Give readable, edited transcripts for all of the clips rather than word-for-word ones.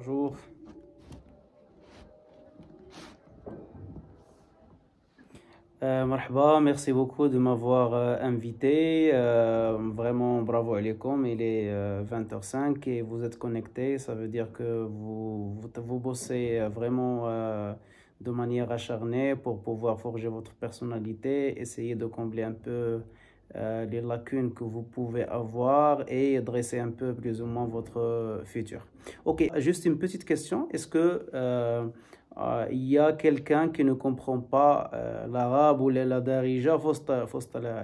Bonjour. Marhaba, merci beaucoup de m'avoir invité. Vraiment, bravo alaikum. Il est 20h05 et vous êtes connecté. Ça veut dire que vous bossez vraiment de manière acharnée pour pouvoir forger votre personnalité, essayer de combler un peu les lacunes que vous pouvez avoir et dresser un peu plus ou moins votre futur. Ok, juste une petite question. Est-ce que il y a quelqu'un qui ne comprend pas l'arabe ou la darija,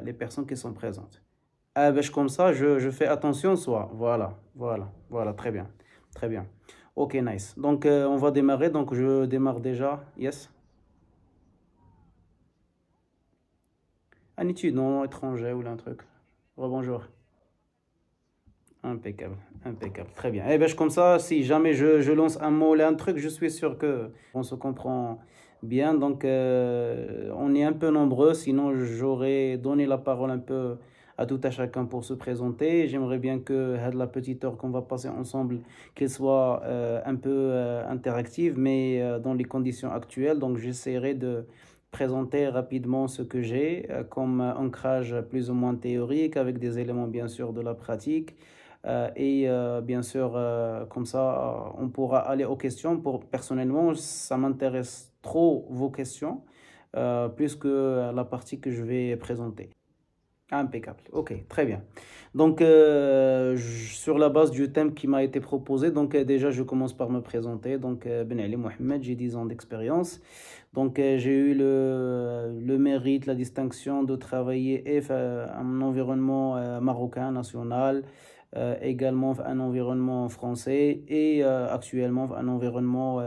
les personnes qui sont présentes? Ah, ben, comme ça, je fais attention, soit. Voilà, très bien, très bien. Ok, nice. Donc, on va démarrer. Donc, je démarre déjà. Yes. Un étude, non, étranger ou un truc. Rebonjour. Impeccable, impeccable, très bien. Eh ben, comme ça, si jamais je lance un mot ou un truc, je suis sûr que on se comprend bien. Donc, on est un peu nombreux, sinon j'aurais donné la parole un peu à tout à chacun pour se présenter. J'aimerais bien que la petite heure qu'on va passer ensemble, qu'elle soit un peu interactive, mais dans les conditions actuelles. Donc, j'essaierai de présenter rapidement ce que j'ai comme ancrage plus ou moins théorique, avec des éléments bien sûr de la pratique. Bien sûr, comme ça, on pourra aller aux questions. Personnellement, ça m'intéresse trop vos questions, plus que la partie que je vais présenter. Impeccable. Ok, très bien. Donc, sur la base du thème qui m'a été proposé, donc déjà, je commence par me présenter. Donc, Ben Ali Mohamed, j'ai 10 ans d'expérience. Donc, j'ai eu le mérite, la distinction de travailler un environnement marocain national, également un environnement français et actuellement un environnement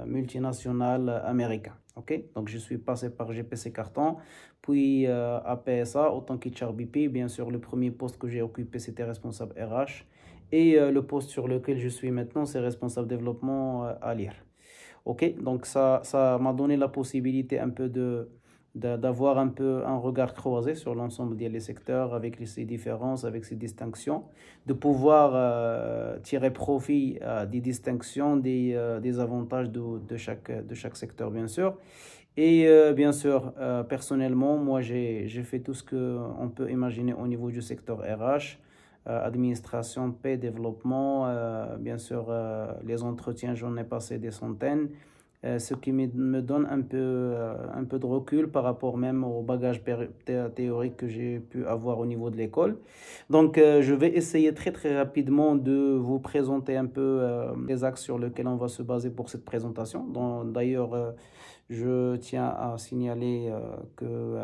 multinational américain. Ok, donc je suis passé par GPC Carton, puis à PSA, autant qu'HRBP. Bien sûr, le premier poste que j'ai occupé, c'était responsable RH. Et le poste sur lequel je suis maintenant, c'est responsable développement à lire. Ok, donc ça m'a donné la possibilité un peu d'avoir un peu un regard croisé sur l'ensemble des secteurs avec ses différences, avec ses distinctions, de pouvoir tirer profit des distinctions, des avantages de chaque secteur, bien sûr. Et bien sûr, personnellement, moi, j'ai fait tout ce qu'on peut imaginer au niveau du secteur RH, administration, paix, développement. Bien sûr, les entretiens, j'en ai passé des centaines, ce qui me donne un peu de recul par rapport même au bagage théorique que j'ai pu avoir au niveau de l'école. Donc, je vais essayer très très rapidement de vous présenter un peu les axes sur lesquels on va se baser pour cette présentation. D'ailleurs, je tiens à signaler que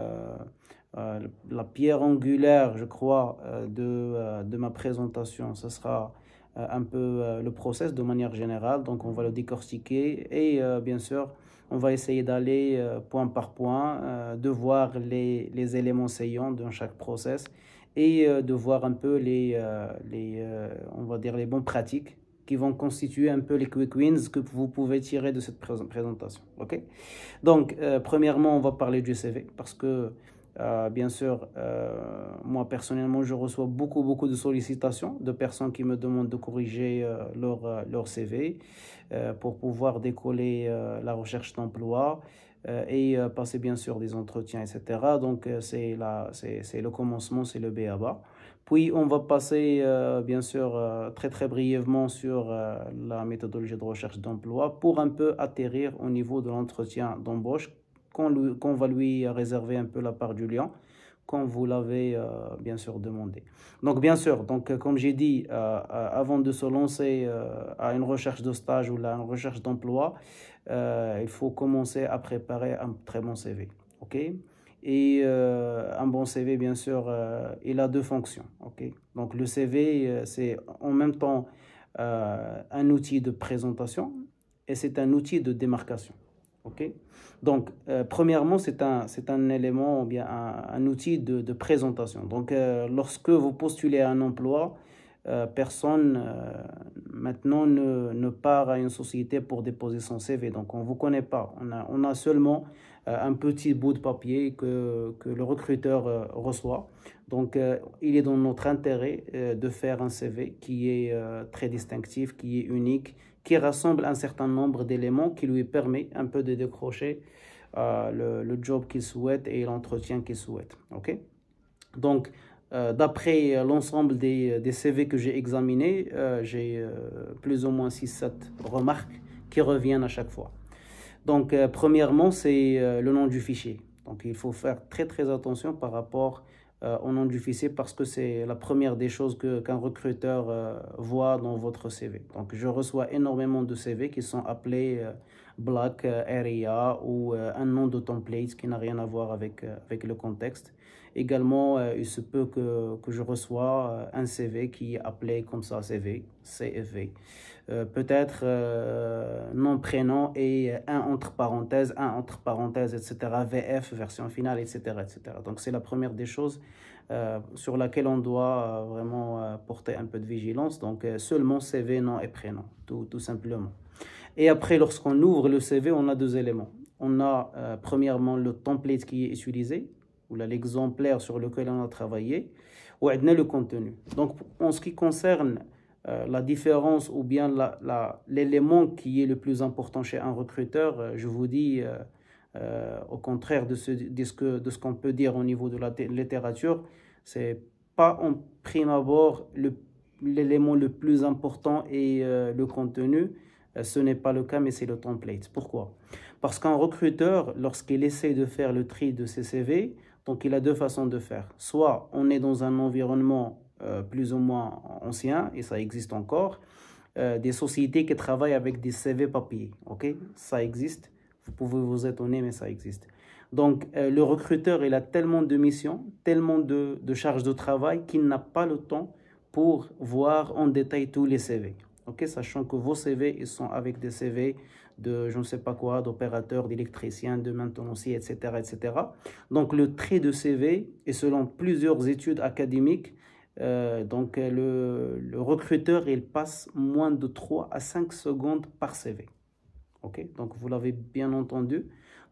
la pierre angulaire, je crois, de ma présentation, ce sera un peu le process de manière générale. Donc, on va le décortiquer et bien sûr, on va essayer d'aller point par point, de voir les éléments saillants dans chaque process et de voir un peu on va dire les bonnes pratiques qui vont constituer un peu les quick wins que vous pouvez tirer de cette présentation. Ok? Donc, premièrement, on va parler du CV parce que, bien sûr, moi personnellement, je reçois beaucoup de sollicitations de personnes qui me demandent de corriger leur CV pour pouvoir décoller la recherche d'emploi et passer bien sûr des entretiens, etc. Donc, c'est le commencement, c'est le B.A.-ba. Puis, on va passer, bien sûr, très brièvement sur la méthodologie de recherche d'emploi pour un peu atterrir au niveau de l'entretien d'embauche qu'on va lui réserver un peu la part du lion, comme vous l'avez bien sûr demandé. Donc, bien sûr, donc, comme j'ai dit, avant de se lancer à une recherche de stage ou à une recherche d'emploi, il faut commencer à préparer un très bon CV. OK? Et un bon CV, bien sûr, il a deux fonctions. Okay? Donc, le CV, c'est en même temps un outil de présentation et c'est un outil de démarcation. Okay? Donc, premièrement, c'est un élément ou bien un outil de présentation. Donc, lorsque vous postulez à un emploi, personne maintenant ne part à une société pour déposer son CV. Donc, on ne vous connaît pas. On a seulement un petit bout de papier que le recruteur reçoit. Donc, il est dans notre intérêt de faire un CV qui est très distinctif, qui est unique, qui rassemble un certain nombre d'éléments qui lui permet un peu de décrocher le job qu'il souhaite et l'entretien qu'il souhaite. Okay? Donc, d'après l'ensemble des CV que j'ai examinés, j'ai plus ou moins 6-7 remarques qui reviennent à chaque fois. Donc, premièrement, c'est le nom du fichier. Donc, il faut faire très attention par rapport au nom du fichier parce que c'est la première des choses qu'un recruteur voit dans votre CV. Donc, je reçois énormément de CV qui sont appelés Black Area ou un nom de template qui n'a rien à voir avec le contexte. Également, il se peut que je reçois un CV qui est appelé comme ça, CFV. Peut-être nom, prénom et un entre parenthèses, etc. VF, version finale, etc. Donc, c'est la première des choses sur laquelle on doit vraiment porter un peu de vigilance. Donc, seulement CV, nom et prénom, tout simplement. Et après, lorsqu'on ouvre le CV, on a deux éléments. On a premièrement le template qui est utilisé, ou l'exemplaire sur lequel on a travaillé, ou on a le contenu. Donc, en ce qui concerne la différence ou bien l'élément qui est le plus important chez un recruteur, je vous dis, au contraire de ce qu'on peut dire au niveau de la littérature, c'est pas en prime abord l'élément le plus important et le contenu. Ce n'est pas le cas, mais c'est le template. Pourquoi? Parce qu'un recruteur, lorsqu'il essaie de faire le tri de ses CV, donc il a deux façons de faire. Soit on est dans un environnement plus ou moins ancien, et ça existe encore, des sociétés qui travaillent avec des CV papier. Okay? Ça existe. Vous pouvez vous étonner, mais ça existe. Donc, le recruteur, il a tellement de missions, tellement de charges de travail qu'il n'a pas le temps pour voir en détail tous les CV. Okay? Sachant que vos CV, ils sont avec des CV de je ne sais pas quoi, d'opérateurs, d'électriciens, de maintenanciers, etc. Donc, le trait de CV est selon plusieurs études académiques. Donc, le recruteur, il passe moins de 3 à 5 secondes par CV. Okay? Donc, vous l'avez bien entendu.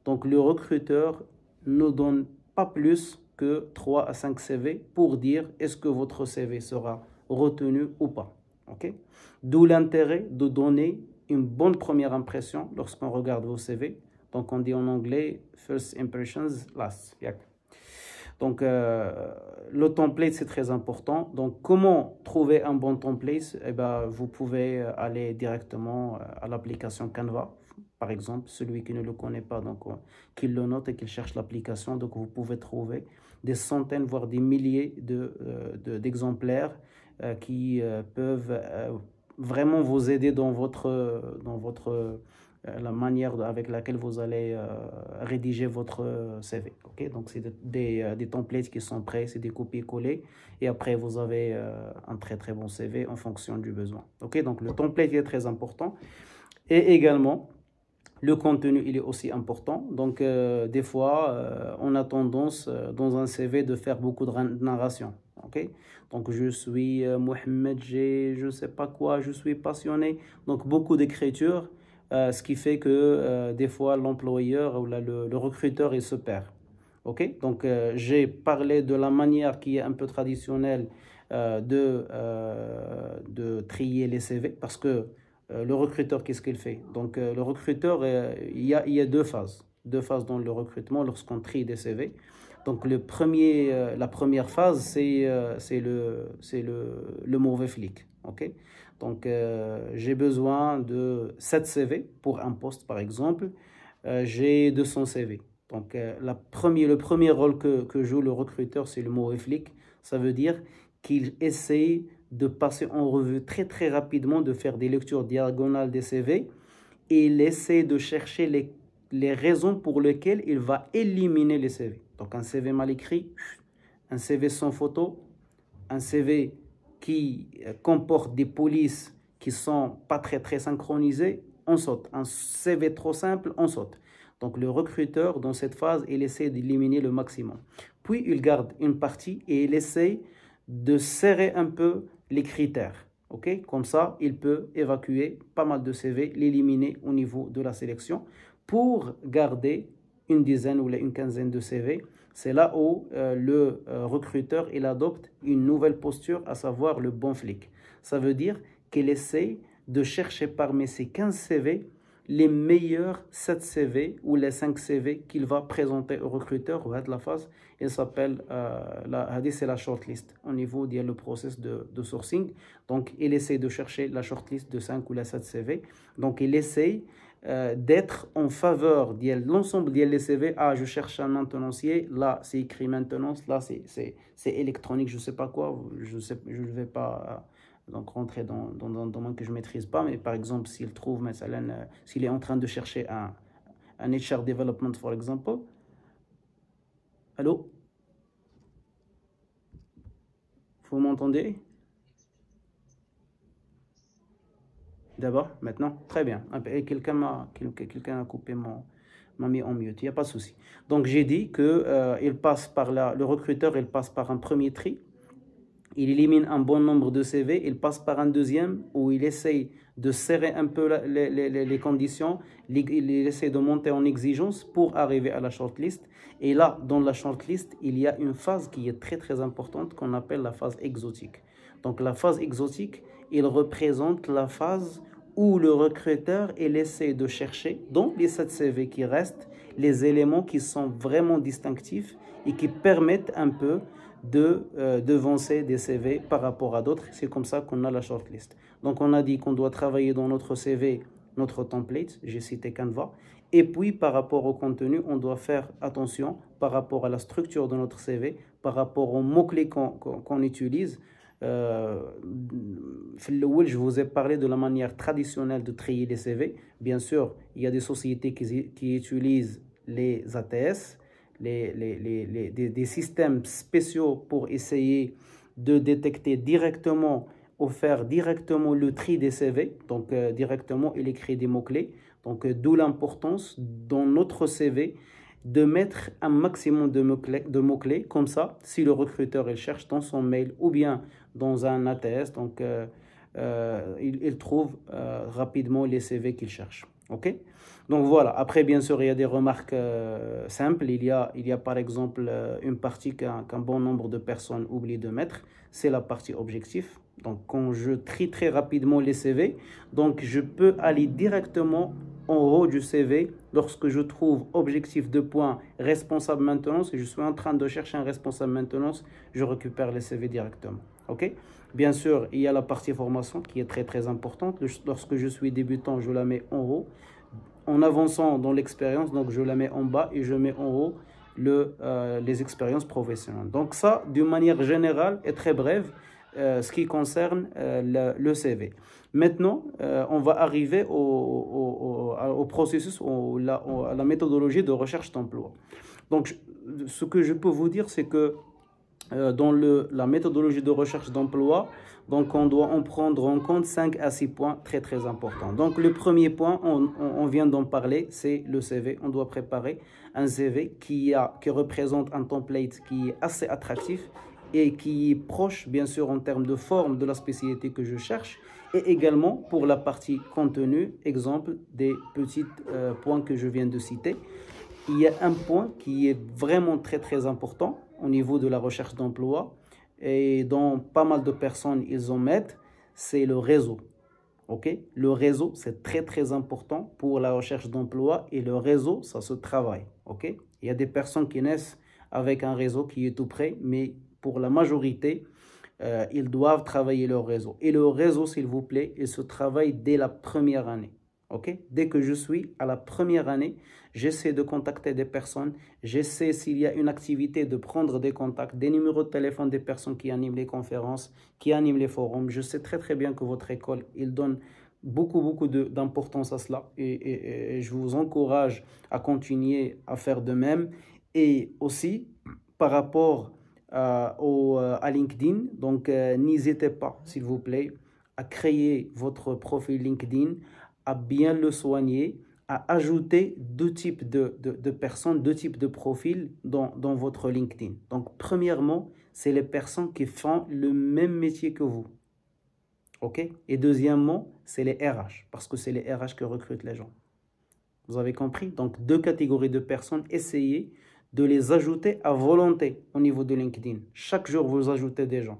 Donc, le recruteur ne donne pas plus que 3 à 5 CV pour dire est-ce que votre CV sera retenu ou pas. Okay? D'où l'intérêt de donner une bonne première impression lorsqu'on regarde vos CV. Donc, on dit en anglais « first impressions last ». Donc, le template, c'est très important. Donc, comment trouver un bon template? Eh ben, vous pouvez aller directement à l'application Canva, par exemple. Celui qui ne le connaît pas, donc qu'il le note et qu'il cherche l'application. Donc, vous pouvez trouver des centaines, voire des milliers d'exemplaires qui peuvent vraiment vous aider dans la manière avec laquelle vous allez rédiger votre CV. Okay? Donc, c'est des templates qui sont prêts, c'est des copier-coller. Et après, vous avez un très bon CV en fonction du besoin. Okay? Donc, le template est très important. Et également, le contenu, il est aussi important. Donc, des fois, on a tendance, dans un CV, de faire beaucoup de narration. Okay? Donc, je suis Mohamed, je ne sais pas quoi, je suis passionné. Donc, beaucoup d'écriture. Ce qui fait que des fois l'employeur ou le recruteur il se perd. Okay? Donc j'ai parlé de la manière qui est un peu traditionnelle de trier les CV parce que le recruteur, qu'est-ce qu'il fait? Donc le recruteur, il y a deux phases dans le recrutement lorsqu'on trie des CV. Donc la première phase, c'est le mauvais flic. Okay? Donc, j'ai besoin de 7 CV pour un poste, par exemple. J'ai 200 CV. Donc, le premier rôle que joue le recruteur, c'est le mauvais flic. Ça veut dire qu'il essaie de passer en revue très rapidement, de faire des lectures diagonales des CV et il essaie de chercher les raisons pour lesquelles il va éliminer les CV. Donc, un CV mal écrit, un CV sans photo, un CV qui comporte des polices qui ne sont pas très synchronisées, on saute. Un CV trop simple, on saute. Donc le recruteur, dans cette phase, il essaie d'éliminer le maximum. Puis il garde une partie et il essaie de serrer un peu les critères. Okay? Comme ça, il peut évacuer pas mal de CV, l'éliminer au niveau de la sélection pour garder une dizaine ou une quinzaine de CV. C'est là où le recruteur il adopte une nouvelle posture, à savoir le bon flic. Ça veut dire qu'il essaie de chercher parmi ces 15 CV les meilleurs 7 CV ou les 5 CV qu'il va présenter au recruteur ou à la phase. Il s'appelle, c'est la shortlist au niveau du process de sourcing. Donc, il essaie de chercher la shortlist de 5 ou les 7 CV. Donc, il essaie d'être en faveur de l'ensemble des CV. Ah, je cherche un maintenancier. Là, c'est écrit maintenance. Là, c'est électronique, je ne sais pas quoi. Je ne vais pas donc rentrer dans un domaine que je ne maîtrise pas. Mais par exemple, s'il trouve, s'il est en train de chercher un HR development, par exemple. Allô? Vous m'entendez? D'abord, maintenant? Très bien. Quelqu'un a coupé m'a mis en mute, il n'y a pas de souci. Donc j'ai dit que il passe par le recruteur, il passe par un premier tri. Il élimine un bon nombre de CV, il passe par un deuxième où il essaye de serrer un peu les conditions, il essaie de monter en exigence pour arriver à la shortlist. Et là, dans la shortlist, il y a une phase qui est très très importante qu'on appelle la phase exotique. Donc la phase exotique, il représente la phase où le recruteur il essaie de chercher dans les 7 CV qui restent les éléments qui sont vraiment distinctifs et qui permettent un peu de devancer des CV par rapport à d'autres. C'est comme ça qu'on a la shortlist. Donc on a dit qu'on doit travailler dans notre CV, notre template, j'ai cité Canva, et puis par rapport au contenu, on doit faire attention par rapport à la structure de notre CV, par rapport aux mots-clés qu'on utilise. Je vous ai parlé de la manière traditionnelle de trier les CV. Bien sûr, il y a des sociétés qui utilisent les ATS, des systèmes spéciaux pour essayer de détecter directement ou faire directement le tri des CV. Donc, directement, il écrit des mots-clés. Donc, d'où l'importance dans notre CV de mettre un maximum de mots-clés. Comme ça, si le recruteur il cherche dans son mail ou bien dans un ATS, donc, il trouve rapidement les CV qu'il cherche. OK? Donc voilà, après bien sûr il y a des remarques simples, il y a par exemple une partie qu'un bon nombre de personnes oublient de mettre, c'est la partie objectif. Donc quand je trie très rapidement les CV, donc je peux aller directement en haut du CV lorsque je trouve objectif de point responsable maintenance et je suis en train de chercher un responsable maintenance, je récupère les CV directement. OK? Bien sûr, il y a la partie formation qui est très très importante. Lorsque je suis débutant, je la mets en haut. En avançant dans l'expérience, donc je la mets en bas et je mets en haut les expériences professionnelles. Donc ça, d'une manière générale et très brève, ce qui concerne le CV. Maintenant, on va arriver au processus, à la méthodologie de recherche d'emploi. Donc, ce que je peux vous dire, c'est que dans la méthodologie de recherche d'emploi, donc on doit en prendre en compte 5 à 6 points très très importants. Donc le premier point, on vient d'en parler, c'est le CV. On doit préparer un CV qui représente un template qui est assez attractif et qui est proche bien sûr en termes de forme de la spécialité que je cherche. Et également pour la partie contenu, exemple des petits points que je viens de citer. Il y a un point qui est vraiment très très important au niveau de la recherche d'emploi et dont pas mal de personnes ils en mettent, c'est le réseau. Okay? Le réseau, c'est très très important pour la recherche d'emploi et le réseau, ça se travaille. Okay? Il y a des personnes qui naissent avec un réseau qui est tout prêt, mais pour la majorité, ils doivent travailler leur réseau. Et le réseau, s'il vous plaît, il se travaille dès la première année. Okay? Dès que je suis à la première année, j'essaie de contacter des personnes, j'essaie s'il y a une activité de prendre des contacts, des numéros de téléphone des personnes qui animent les conférences, qui animent les forums. Je sais très très bien que votre école, il donne beaucoup d'importance à cela et je vous encourage à continuer à faire de même. Et aussi, par rapport à LinkedIn, donc n'hésitez pas, s'il vous plaît, à créer votre profil LinkedIn, à bien le soigner, à ajouter deux types de personnes, deux types de profils dans votre LinkedIn. Donc, premièrement, c'est les personnes qui font le même métier que vous. OK? Et deuxièmement, c'est les RH, parce que c'est les RH qui recrutent les gens. Vous avez compris? Donc, deux catégories de personnes, essayez de les ajouter à volonté au niveau de LinkedIn. Chaque jour, vous ajoutez des gens,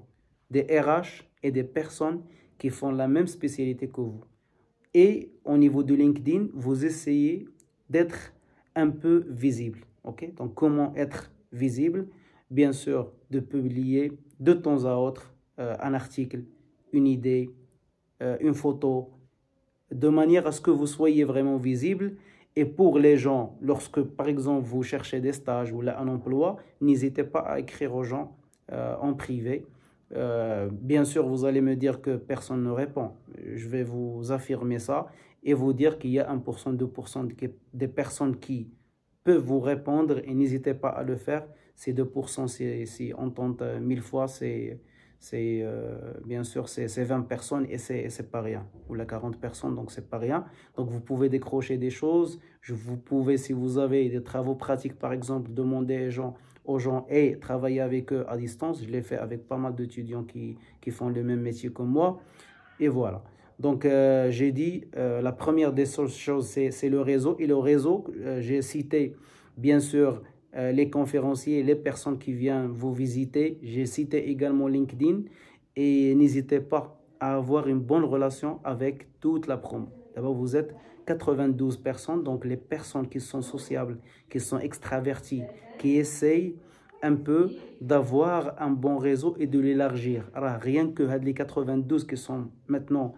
des RH et des personnes qui font la même spécialité que vous. Et au niveau de LinkedIn, vous essayez d'être un peu visible. Ok? Donc, comment être visible? Bien sûr, de publier de temps à autre un article, une idée, une photo, de manière à ce que vous soyez vraiment visible. Et pour les gens, lorsque par exemple vous cherchez des stages ou là, un emploi, n'hésitez pas à écrire aux gens en privé. Bien sûr, vous allez me dire que personne ne répond. Je vais vous affirmer ça et vous dire qu'il y a 1%, 2% des personnes qui peuvent vous répondre et n'hésitez pas à le faire. Ces 2%, si on tente 1000 fois, bien sûr, c'est 20 personnes et c'est pas rien. Ou la 40 personnes, donc c'est pas rien. Donc vous pouvez décrocher des choses. Vous pouvez, si vous avez des travaux pratiques, par exemple, demander aux gens et travailler avec eux à distance. Je l'ai fait avec pas mal d'étudiants qui font le même métier que moi. Et voilà. Donc, j'ai dit, la première des choses, c'est le réseau. Et le réseau, j'ai cité, bien sûr, les conférenciers, les personnes qui viennent vous visiter. J'ai cité également LinkedIn. Et n'hésitez pas à avoir une bonne relation avec toute la promo. D'abord, vous êtes 92 personnes, donc les personnes qui sont sociables, qui sont extraverties, qui essayent un peu d'avoir un bon réseau et de l'élargir. Alors, rien que les 92 qui sont maintenant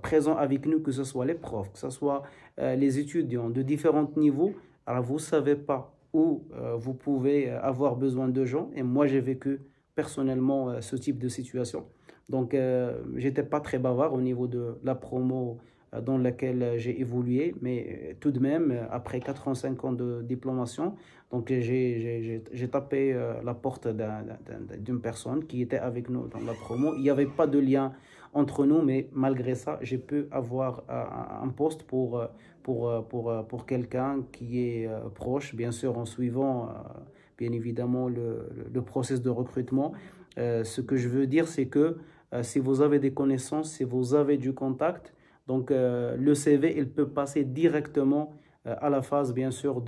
présents avec nous, que ce soit les profs, que ce soit les étudiants de différents niveaux, alors vous ne savez pas où vous pouvez avoir besoin de gens. Et moi, j'ai vécu personnellement ce type de situation. Donc, j'étais pas très bavard au niveau de la promo dans laquelle j'ai évolué, mais tout de même, après 85 ans de diplomation, donc j'ai tapé la porte d'une personne qui était avec nous dans la promo. Il n'y avait pas de lien entre nous, mais malgré ça, j'ai pu avoir un poste pour quelqu'un qui est proche, bien sûr, en suivant bien évidemment le processus de recrutement. Ce que je veux dire, c'est que si vous avez des connaissances, si vous avez du contact, donc le CV, il peut passer directement à la phase, bien sûr,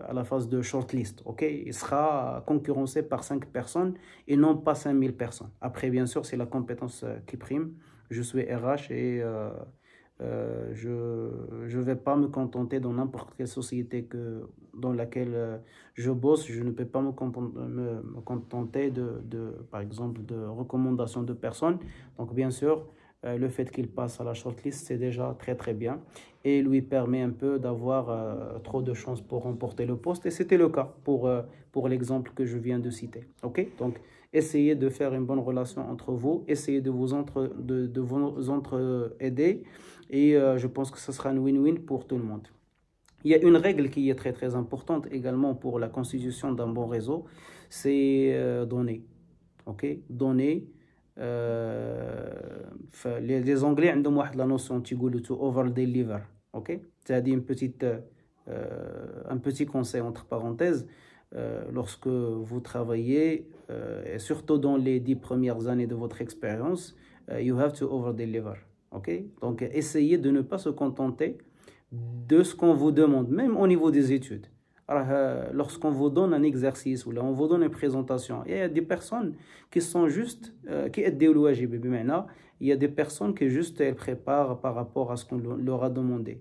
à la phase de shortlist. Okay? Il sera concurrencé par 5 personnes et non pas 5000 personnes. Après, bien sûr, c'est la compétence qui prime. Je suis RH et je ne vais pas me contenter dans n'importe quelle société dans laquelle je bosse. Je ne peux pas me contenter par exemple, de recommandations de personnes. Donc, bien sûr, le fait qu'il passe à la shortlist, c'est déjà très très bien et lui permet un peu d'avoir trop de chances pour remporter le poste. Et c'était le cas pour l'exemple que je viens de citer. Ok? Donc, essayez de faire une bonne relation entre vous, essayez de vous aider et je pense que ce sera un win-win pour tout le monde. Il y a une règle qui est très très importante également pour la constitution d'un bon réseau, c'est donner. Ok? Donner. Les Anglais ont la notion to over deliver. Ok? C'est-à-dire un petit conseil entre parenthèses. Lorsque vous travaillez, et surtout dans les 10 premières années de votre expérience, you have to over deliver. Ok? Donc, essayez de ne pas se contenter de ce qu'on vous demande, même au niveau des études. Alors, lorsqu'on vous donne un exercice ou là, on vous donne une présentation, il y a des personnes qui sont juste, qui aident des wajib. Il y a des personnes qui juste elles préparent par rapport à ce qu'on leur a demandé.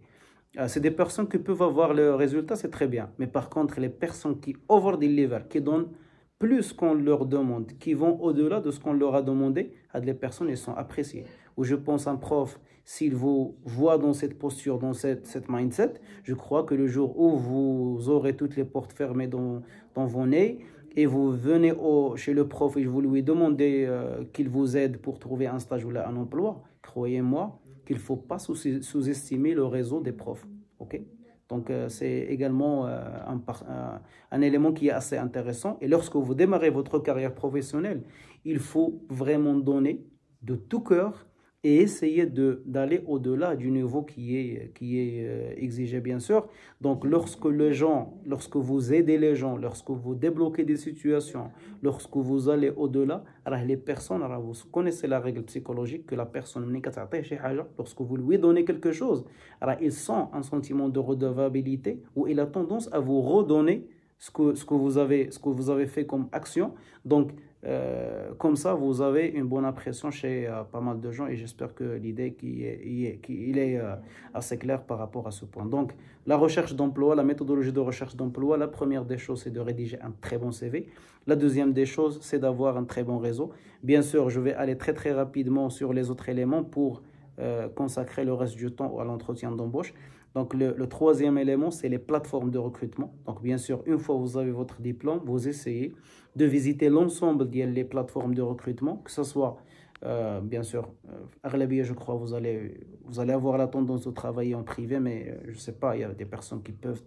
C'est des personnes qui peuvent avoir le résultat, c'est très bien. Mais par contre, les personnes qui over-deliver, qui donnent plus qu'on leur demande, qui vont au-delà de ce qu'on leur a demandé, les personnes, elles sont appréciées. Ou je pense un prof, s'il vous voit dans cette posture, dans cette mindset, je crois que le jour où vous aurez toutes les portes fermées dans vos nez et vous venez chez le prof et vous lui demandez qu'il vous aide pour trouver un stage ou là, un emploi, croyez-moi qu'il ne faut pas sous-estimer le réseau des profs. Ok? Donc, c'est également un élément qui est assez intéressant. Et lorsque vous démarrez votre carrière professionnelle, il faut vraiment donner de tout cœur et essayer d'aller au-delà du niveau qui est exigé, bien sûr. Donc, lorsque lorsque vous aidez les gens, lorsque vous débloquez des situations, lorsque vous allez au-delà, alors les personnes, alors vous connaissez la règle psychologique que la personne, lorsque vous lui donnez quelque chose, alors il sent un sentiment de redevabilité où il a tendance à vous redonner ce que vous avez fait comme action. Donc, comme ça, vous avez une bonne impression chez pas mal de gens et j'espère que l'idée qu'il est assez claire par rapport à ce point. Donc, la recherche d'emploi, la méthodologie de recherche d'emploi, la première des choses, c'est de rédiger un très bon CV. La deuxième des choses, c'est d'avoir un très bon réseau. Bien sûr, je vais aller très très rapidement sur les autres éléments pour consacrer le reste du temps à l'entretien d'embauche. Donc, le troisième élément, c'est les plateformes de recrutement. Donc, bien sûr, une fois que vous avez votre diplôme, vous essayez de visiter l'ensemble des plateformes de recrutement, que ce soit, bien sûr, je crois, vous allez avoir la tendance de travailler en privé, mais je ne sais pas, il y a des personnes qui peuvent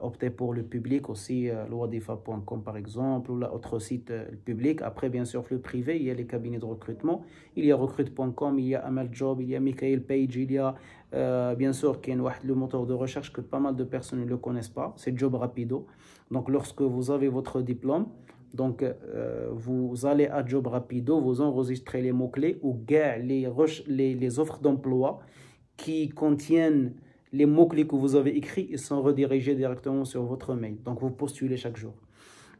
opter pour le public aussi, loadifa.com par exemple, ou l'autre site public. Après, bien sûr, le privé, il y a les cabinets de recrutement. Il y a recrute.com, il y a Amal Job, il y a Michael Page, il y a bien sûr le moteur de recherche que pas mal de personnes ne le connaissent pas, c'est Job Rapido. Donc, lorsque vous avez votre diplôme, donc, vous allez à Job Rapido, vous enregistrez les mots-clés ou les offres d'emploi qui contiennent les mots-clés que vous avez écrits, ils sont redirigés directement sur votre mail. Donc, vous postulez chaque jour.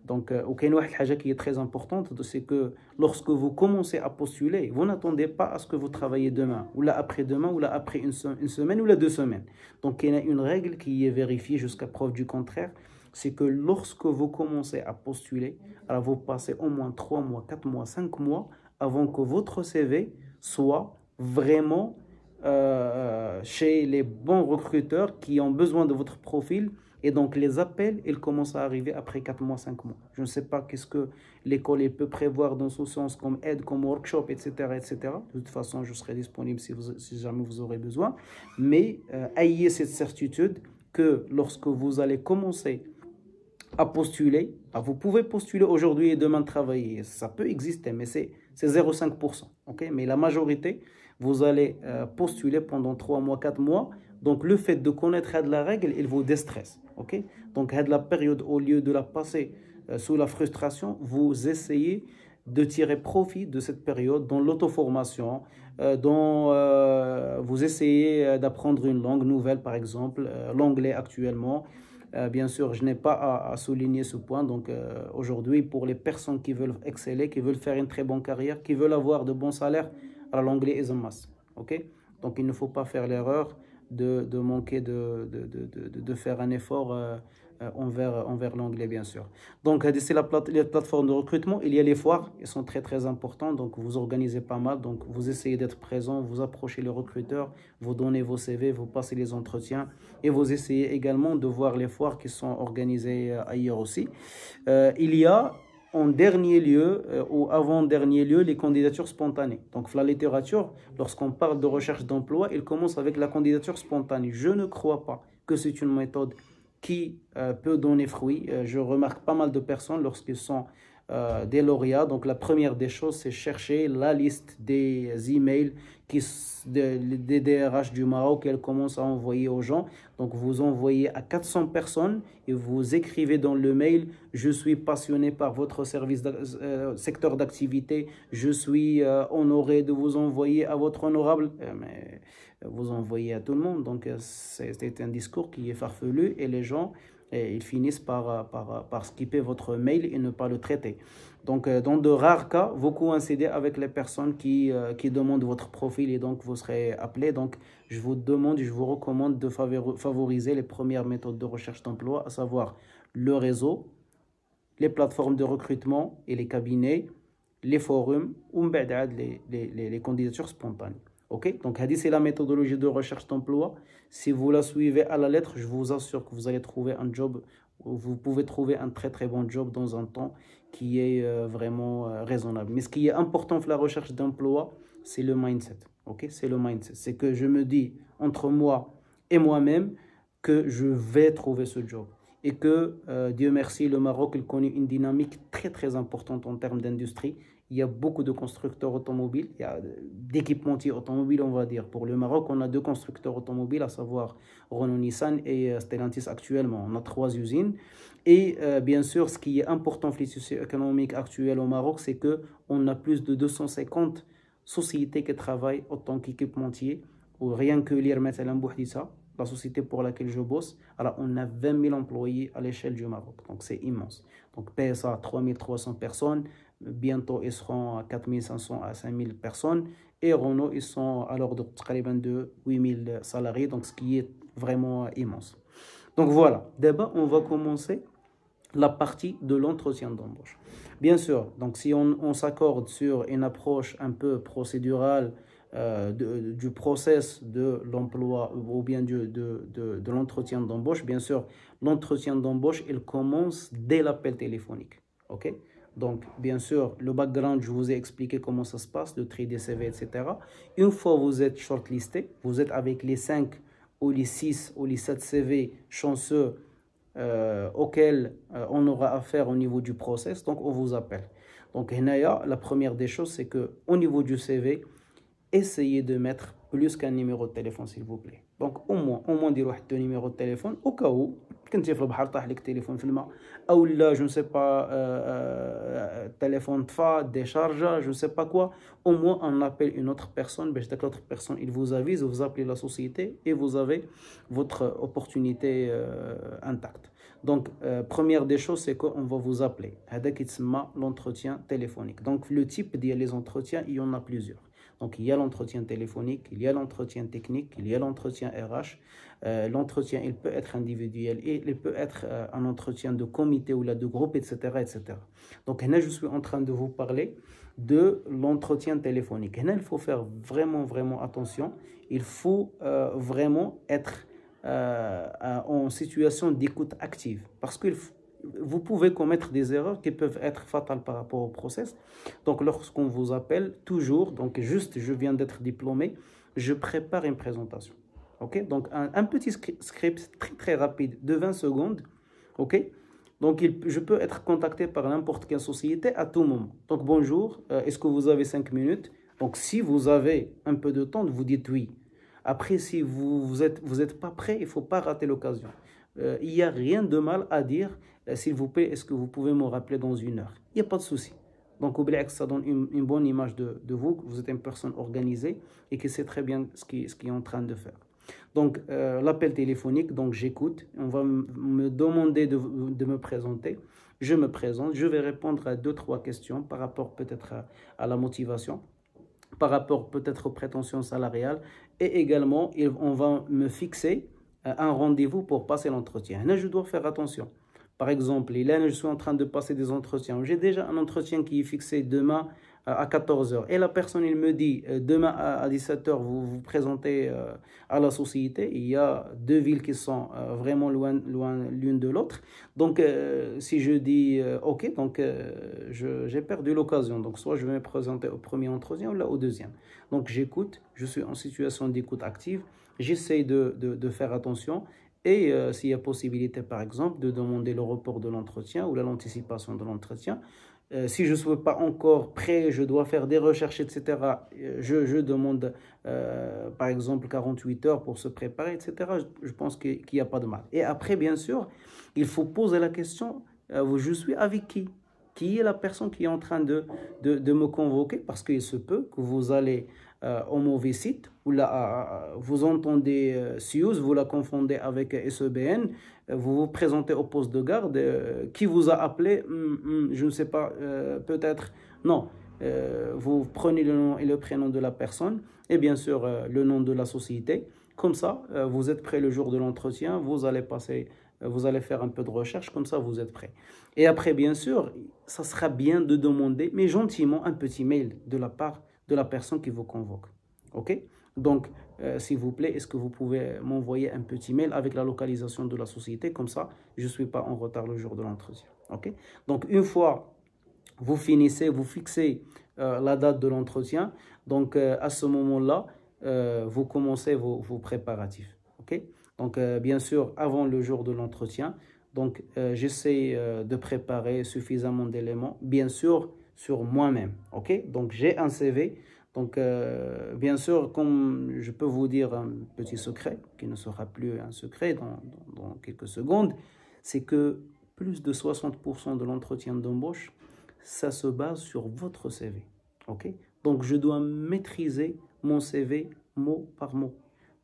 Donc, une chose qui est très importante, c'est que lorsque vous commencez à postuler, vous n'attendez pas à ce que vous travaillez demain, ou là après-demain, ou là après une semaine, ou là 2 semaines. Donc, il y a une règle qui est vérifiée jusqu'à preuve du contraire, c'est que lorsque vous commencez à postuler, alors vous passez au moins 3 mois, 4 mois, 5 mois avant que votre CV soit vraiment chez les bons recruteurs qui ont besoin de votre profil. Et donc, les appels, ils commencent à arriver après 4 mois, 5 mois. Je ne sais pas qu'est-ce que l'école peut prévoir dans ce sens, comme aide, comme workshop, etc., etc. De toute façon, je serai disponible si jamais vous aurez besoin. Mais ayez cette certitude que lorsque vous allez commencer à postuler, vous pouvez postuler aujourd'hui et demain travailler. Ça peut exister, mais c'est 0,5%. Okay? Mais la majorité, vous allez postuler pendant 3 mois, 4 mois. Donc, le fait de connaître la règle, il vous déstresse. Okay? Donc, la période, au lieu de la passer sous la frustration, vous essayez de tirer profit de cette période dans l'auto-formation, vous essayez d'apprendre une langue nouvelle, par exemple, l'anglais actuellement. Bien sûr, je n'ai pas à souligner ce point. Donc, aujourd'hui, pour les personnes qui veulent exceller, qui veulent faire une très bonne carrière, qui veulent avoir de bons salaires, l'anglais est un must. Okay? Donc, il ne faut pas faire l'erreur de manquer de faire un effort envers l'anglais, bien sûr. Donc, c'est les plateformes de recrutement. Il y a les foires, elles sont très, très importantes. Donc, vous organisez pas mal. Donc, vous essayez d'être présent, vous approchez le recruteur, vous donnez vos CV, vous passez les entretiens et vous essayez également de voir les foires qui sont organisées ailleurs aussi. Il y a en dernier lieu ou avant-dernier lieu les candidatures spontanées. Donc, la littérature, lorsqu'on parle de recherche d'emploi, il commence avec la candidature spontanée. Je ne crois pas que c'est une méthode qui peut donner fruit. Je remarque pas mal de personnes lorsqu'ils sont des lauréats. Donc, la première des choses, c'est chercher la liste des emails des DRH du Maroc qu'elle commence à envoyer aux gens. Donc, vous envoyez à 400 personnes et vous écrivez dans le mail « Je suis passionné par votre secteur d'activité. Je suis honoré de vous envoyer à votre honorable... mais vous envoyez à tout le monde. Donc, c'est un discours qui est farfelu et les gens... ils finissent par skipper votre mail et ne pas le traiter. Donc, dans de rares cas, vous coïncidez avec les personnes qui demandent votre profil et donc vous serez appelé. Donc, je vous demande, je vous recommande de favoriser les premières méthodes de recherche d'emploi, à savoir le réseau, les plateformes de recrutement et les cabinets, les forums ou les candidatures spontanées. Okay? Donc, c'est la méthodologie de recherche d'emploi. Si vous la suivez à la lettre, je vous assure que vous allez trouver un job, vous pouvez trouver un très très bon job dans un temps qui est vraiment raisonnable. Mais ce qui est important pour la recherche d'emploi, c'est le mindset. Okay? C'est le mindset. C'est que je me dis entre moi et moi-même que je vais trouver ce job. Et que, Dieu merci, le Maroc il connaît une dynamique très très importante en termes d'industrie. Il y a beaucoup de constructeurs automobiles, il y a d'équipementiers automobiles, on va dire. Pour le Maroc, on a 2 constructeurs automobiles, à savoir Renault Nissan et Stellantis actuellement. On a 3 usines. Et bien sûr, ce qui est important pour les tissus économiques actuels au Maroc, c'est qu'on a plus de 250 sociétés qui travaillent en tant qu'équipementiers, ou rien que l'IRMET Al Mbouhdissa. la société pour laquelle je bosse, alors on a 20 000 employés à l'échelle du Maroc. Donc c'est immense. Donc PSA, 3300 personnes. Bientôt, ils seront à 4500 à 5000 personnes. Et Renault, ils sont à l'ordre de 8000 salariés, donc ce qui est vraiment immense. Donc voilà, d'abord, on va commencer la partie de l'entretien d'embauche. Bien sûr, donc si on s'accorde sur une approche un peu procédurale du process de l'emploi ou bien de l'entretien d'embauche, bien sûr, l'entretien d'embauche, il commence dès l'appel téléphonique. OK? Donc, bien sûr, le background, je vous ai expliqué comment ça se passe, le tri des CV, etc. Une fois que vous êtes shortlisté, vous êtes avec les 5 ou les 6 ou les 7 CV chanceux auxquels on aura affaire au niveau du process, donc on vous appelle. Donc, la première des choses, c'est qu'au niveau du CV, essayez de mettre plus qu'un numéro de téléphone, s'il vous plaît. Donc, au moins dire deux numéros de téléphone, au cas où, كنتي في البحر طاح لك تليفون في الماء او لا جو ne sais pas téléphone طفى décharge je ne sais pas quoi, au moins on appelle une autre personne باش داك l'autre personne il vous avise, vous appelez la société et vous avez votre opportunité intacte. Donc première des choses c'est qu'on va vous appeler, هذا كيتسمى l'entretien téléphonique. Donc le type ديال les entretiens il y en a plusieurs. Donc, il y a l'entretien téléphonique, il y a l'entretien technique, il y a l'entretien RH. L'entretien, il peut être individuel et il peut être un entretien de comité ou là, de groupe, etc., etc. Donc, là, je suis en train de vous parler de l'entretien téléphonique. Là, il faut faire vraiment, vraiment attention. Il faut vraiment être en situation d'écoute active parce qu'il faut vous pouvez commettre des erreurs qui peuvent être fatales par rapport au process. Donc, lorsqu'on vous appelle, toujours, donc juste, je viens d'être diplômé, je prépare une présentation. OK? Donc, un petit script très, très rapide de 20 secondes. OK? Donc, je peux être contacté par n'importe quelle société à tout moment. Donc, bonjour, est-ce que vous avez 5 minutes? Donc, si vous avez un peu de temps, vous dites oui. Après, si vous êtes pas prêt, il ne faut pas rater l'occasion. Il n'y a rien de mal à dire, s'il vous plaît, est-ce que vous pouvez me rappeler dans 1 heure? Il n'y a pas de souci. Donc, ça donne une bonne image de vous, que vous êtes une personne organisée et qui sait très bien ce qu'il est en train de faire. Donc, l'appel téléphonique, donc j'écoute, on va me demander de me présenter, je me présente, je vais répondre à 2-3 questions par rapport peut-être à la motivation, par rapport peut-être aux prétentions salariales et également, on va me fixer un rendez-vous pour passer l'entretien. Là, je dois faire attention. Par exemple, là, je suis en train de passer des entretiens. J'ai déjà un entretien qui est fixé demain à 14 h. Et la personne, il me dit, demain à 17 h, vous vous présentez à la société. Il y a 2 villes qui sont vraiment loin l'une de l'autre. Donc, si je dis OK, donc j'ai perdu l'occasion. Donc, soit je vais me présenter au premier entretien ou là au deuxième. Donc, j'écoute. Je suis en situation d'écoute active. J'essaie de faire attention. Et s'il y a possibilité, par exemple, de demander le report de l'entretien ou l'anticipation de l'entretien. Si je ne suis pas encore prêt, je dois faire des recherches, etc. Je demande, par exemple, 48 heures pour se préparer, etc. Je pense qu'il n'y a pas de mal. Et après, bien sûr, il faut poser la question, je suis avec qui? Qui est la personne qui est en train de me convoquer? Parce qu'il se peut que vous allez au mauvais site, ou là, vous entendez SIUS, vous la confondez avec SEBN, vous vous présentez au poste de garde, qui vous a appelé, je ne sais pas, peut-être, non, vous prenez le nom et le prénom de la personne, et bien sûr le nom de la société, comme ça, vous êtes prêt le jour de l'entretien, vous allez faire un peu de recherche, comme ça vous êtes prêt. Et après, bien sûr, ça sera bien de demander, mais gentiment, un petit mail de la part de la personne qui vous convoque. OK? Donc, s'il vous plaît, est-ce que vous pouvez m'envoyer un petit mail avec la localisation de la société? Comme ça, je ne suis pas en retard le jour de l'entretien. OK? Donc, une fois vous finissez, vous fixez la date de l'entretien, donc à ce moment-là, vous commencez vos préparatifs. OK? Donc, bien sûr, avant le jour de l'entretien, donc j'essaie de préparer suffisamment d'éléments, bien sûr, sur moi-même. OK? Donc, j'ai un CV. Donc, bien sûr, comme je peux vous dire un petit secret, qui ne sera plus un secret dans quelques secondes, c'est que plus de 60% de l'entretien d'embauche, ça se base sur votre CV. OK? Donc, je dois maîtriser mon CV mot par mot.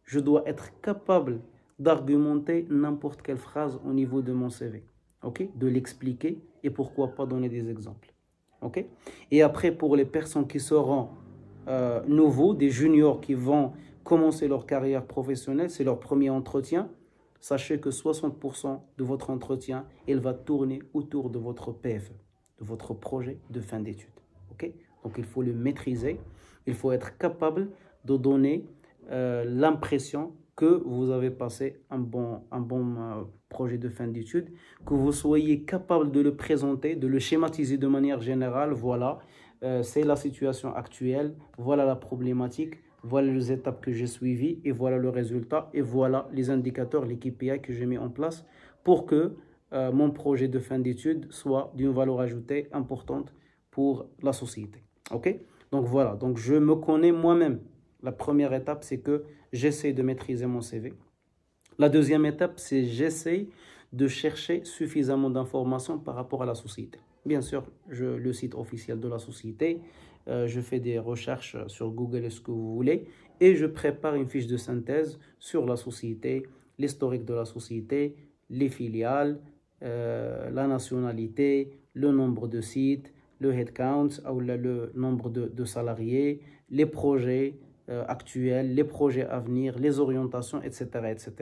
Je dois être capable d'argumenter n'importe quelle phrase au niveau de mon CV. Ok? De l'expliquer et pourquoi pas donner des exemples. Ok? Et après, pour les personnes qui seront nouveaux, des juniors qui vont commencer leur carrière professionnelle, c'est leur premier entretien. Sachez que 60% de votre entretien, il va tourner autour de votre PFE, de votre projet de fin d'études. Okay? Donc, il faut le maîtriser. Il faut être capable de donner l'impression que vous avez passé un bon projet de fin d'études, que vous soyez capable de le présenter, de le schématiser de manière générale. Voilà, c'est la situation actuelle, voilà la problématique, voilà les étapes que j'ai suivies et voilà le résultat et voilà les indicateurs, les KPI que j'ai mis en place pour que mon projet de fin d'études soit d'une valeur ajoutée importante pour la société. Ok? Donc voilà, donc je me connais moi-même. La première étape, c'est que j'essaie de maîtriser mon CV. La deuxième étape, c'est j'essaie de chercher suffisamment d'informations par rapport à la société. Bien sûr, le site officiel de la société, je fais des recherches sur Google et ce que vous voulez, et je prépare une fiche de synthèse sur la société, l'historique de la société, les filiales, la nationalité, le nombre de sites, le headcount, ou le nombre de salariés, les projets actuels, les projets à venir, les orientations, etc., etc.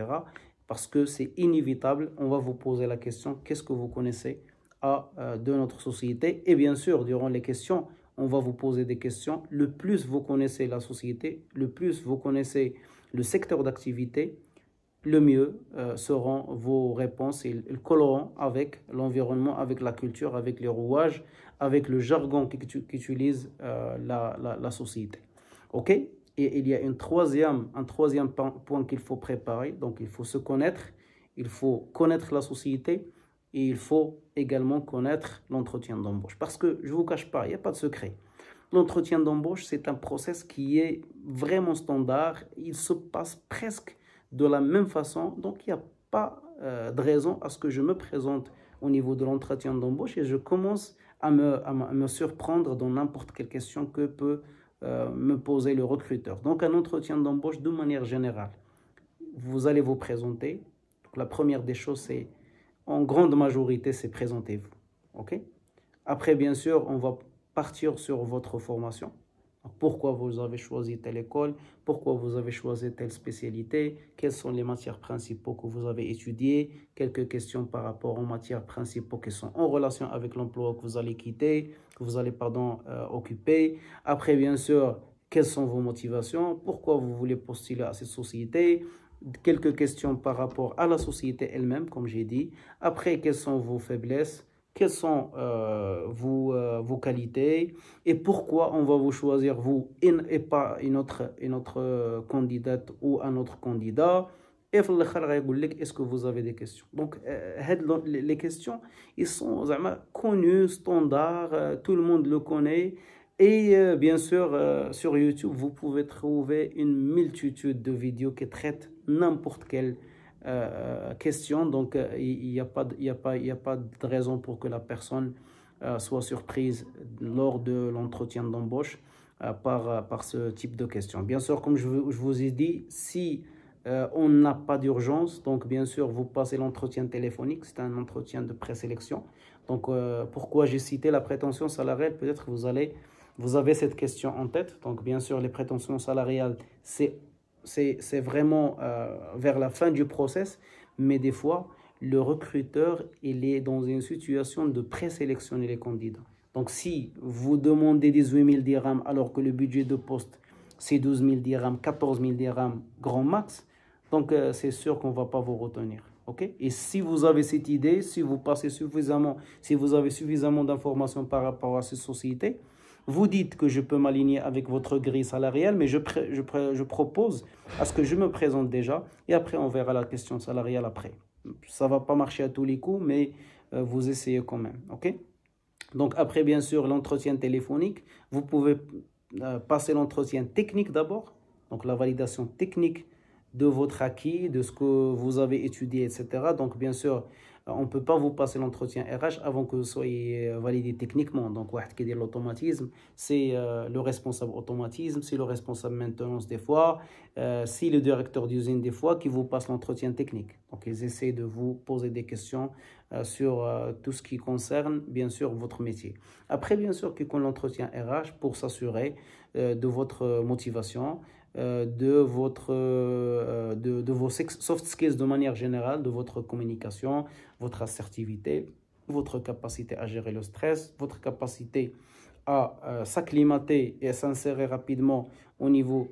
Parce que c'est inévitable, on va vous poser la question, qu'est-ce que vous connaissez de notre société? Et bien sûr, durant les questions, on va vous poser des questions. Le plus vous connaissez la société, le plus vous connaissez le secteur d'activité, le mieux seront vos réponses et ils colleront avec l'environnement, avec la culture, avec les rouages, avec le jargon qu'utilise la société. OK? Et il y a un troisième point qu'il faut préparer. Donc, il faut se connaître, il faut connaître la société et il faut également connaître l'entretien d'embauche. Parce que, je ne vous cache pas, il n'y a pas de secret. L'entretien d'embauche, c'est un process qui est vraiment standard. Il se passe presque de la même façon. Donc, il n'y a pas de raison à ce que je me présente au niveau de l'entretien d'embauche et je commence à me surprendre dans n'importe quelle question que peut me poser le recruteur. Donc, un entretien d'embauche de manière générale. Vous allez vous présenter. Donc, la première des choses, c'est, en grande majorité, c'est présentez-vous. OK? Après, bien sûr, on va partir sur votre formation. Pourquoi vous avez choisi telle école, pourquoi vous avez choisi telle spécialité, quelles sont les matières principales que vous avez étudiées, quelques questions par rapport aux matières principales qui sont en relation avec l'emploi que vous allez quitter, que vous allez, occuper. Après, bien sûr, quelles sont vos motivations, pourquoi vous voulez postuler à cette société, quelques questions par rapport à la société elle-même, comme j'ai dit. Après, quelles sont vos faiblesses, quelles sont vos qualités et pourquoi on va vous choisir vous et pas une autre candidate ou un autre candidat. Et est-ce que vous avez des questions? Donc, les questions, ils sont connus, standards, tout le monde le connaît. Et bien sûr, sur YouTube, vous pouvez trouver une multitude de vidéos qui traitent n'importe quelle question. Donc, il n'y a pas de raison pour que la personne soit surprise lors de l'entretien d'embauche par ce type de questions. Bien sûr, comme je vous ai dit, si on n'a pas d'urgence, donc bien sûr, vous passez l'entretien téléphonique. C'est un entretien de présélection. Donc, pourquoi j'ai cité la prétention salariale? Peut-être vous avez cette question en tête. Donc, bien sûr, les prétentions salariales, c'est vraiment vers la fin du process, mais des fois, le recruteur, il est dans une situation de présélectionner les candidats. Donc, si vous demandez 18 000 dirhams alors que le budget de poste, c'est 12 000 dirhams, 14 000 dirhams, grand max, donc c'est sûr qu'on ne va pas vous retenir. Okay? Et si vous avez cette idée, si vous avez suffisamment d'informations par rapport à cette société, vous dites que je peux m'aligner avec votre grille salariale, mais je propose à ce que je me présente déjà et après on verra la question salariale après. Ça ne va pas marcher à tous les coups, mais vous essayez quand même. Okay? Donc après, bien sûr, l'entretien téléphonique, vous pouvez passer l'entretien technique d'abord, donc la validation technique de votre acquis, de ce que vous avez étudié, etc. Donc, bien sûr, on ne peut pas vous passer l'entretien RH avant que vous soyez validé techniquement. Donc, qui dit l'automatisme, c'est le responsable automatisme, c'est le responsable maintenance des fois, c'est le directeur d'usine des fois qui vous passe l'entretien technique. Donc, ils essaient de vous poser des questions sur tout ce qui concerne, bien sûr, votre métier. Après, bien sûr, qu'ils font l'entretien RH pour s'assurer de votre motivation, de vos soft skills de manière générale, de votre communication, votre assertivité, votre capacité à gérer le stress, votre capacité à s'acclimater et à s'insérer rapidement au niveau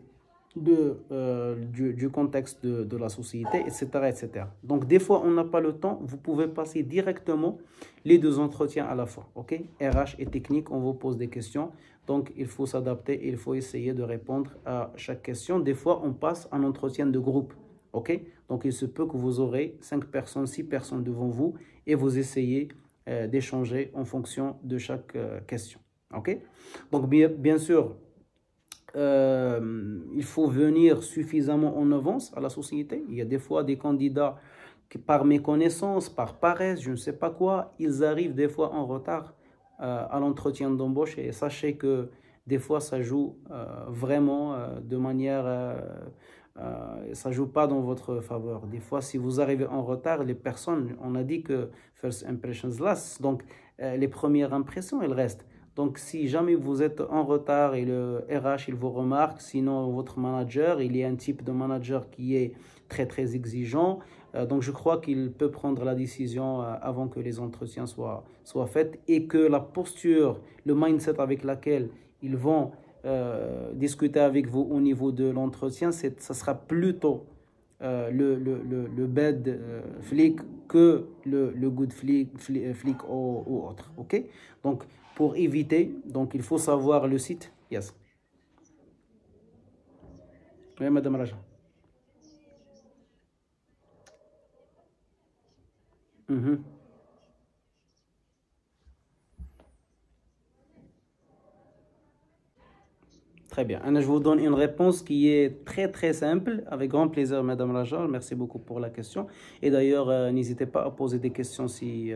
du contexte de la société, etc., etc. Donc, des fois, on n'a pas le temps. Vous pouvez passer directement les deux entretiens à la fois. OK? RH et technique, on vous pose des questions. Donc, il faut s'adapter et il faut essayer de répondre à chaque question. Des fois, on passe un entretien de groupe. OK? Donc, il se peut que vous aurez 5 personnes, 6 personnes devant vous et vous essayez d'échanger en fonction de chaque question. OK? Donc, bien sûr, il faut venir suffisamment en avance à la société. Il y a des fois des candidats qui, par méconnaissance, par paresse, je ne sais pas quoi, ils arrivent des fois en retard à l'entretien d'embauche. Et sachez que des fois, ça joue vraiment de manière... ça ne joue pas dans votre faveur. Des fois, si vous arrivez en retard, les personnes, on a dit que first impressions last, donc les premières impressions, elles restent. Donc, si jamais vous êtes en retard et le RH, il vous remarque, sinon votre manager, il y a un type de manager qui est très, très exigeant. Donc, je crois qu'il peut prendre la décision avant que les entretiens soient faits et que la posture, le mindset avec laquelle ils vont discuter avec vous au niveau de l'entretien, ça sera plutôt le bad flic que le good flic ou autre. OK? Donc, pour éviter, donc il faut savoir le site. Yes. Oui, Madame Raja. Mhm. Très bien. Anna, je vous donne une réponse qui est très très simple. Avec grand plaisir, Madame Raja. Merci beaucoup pour la question. Et d'ailleurs, n'hésitez pas à poser des questions si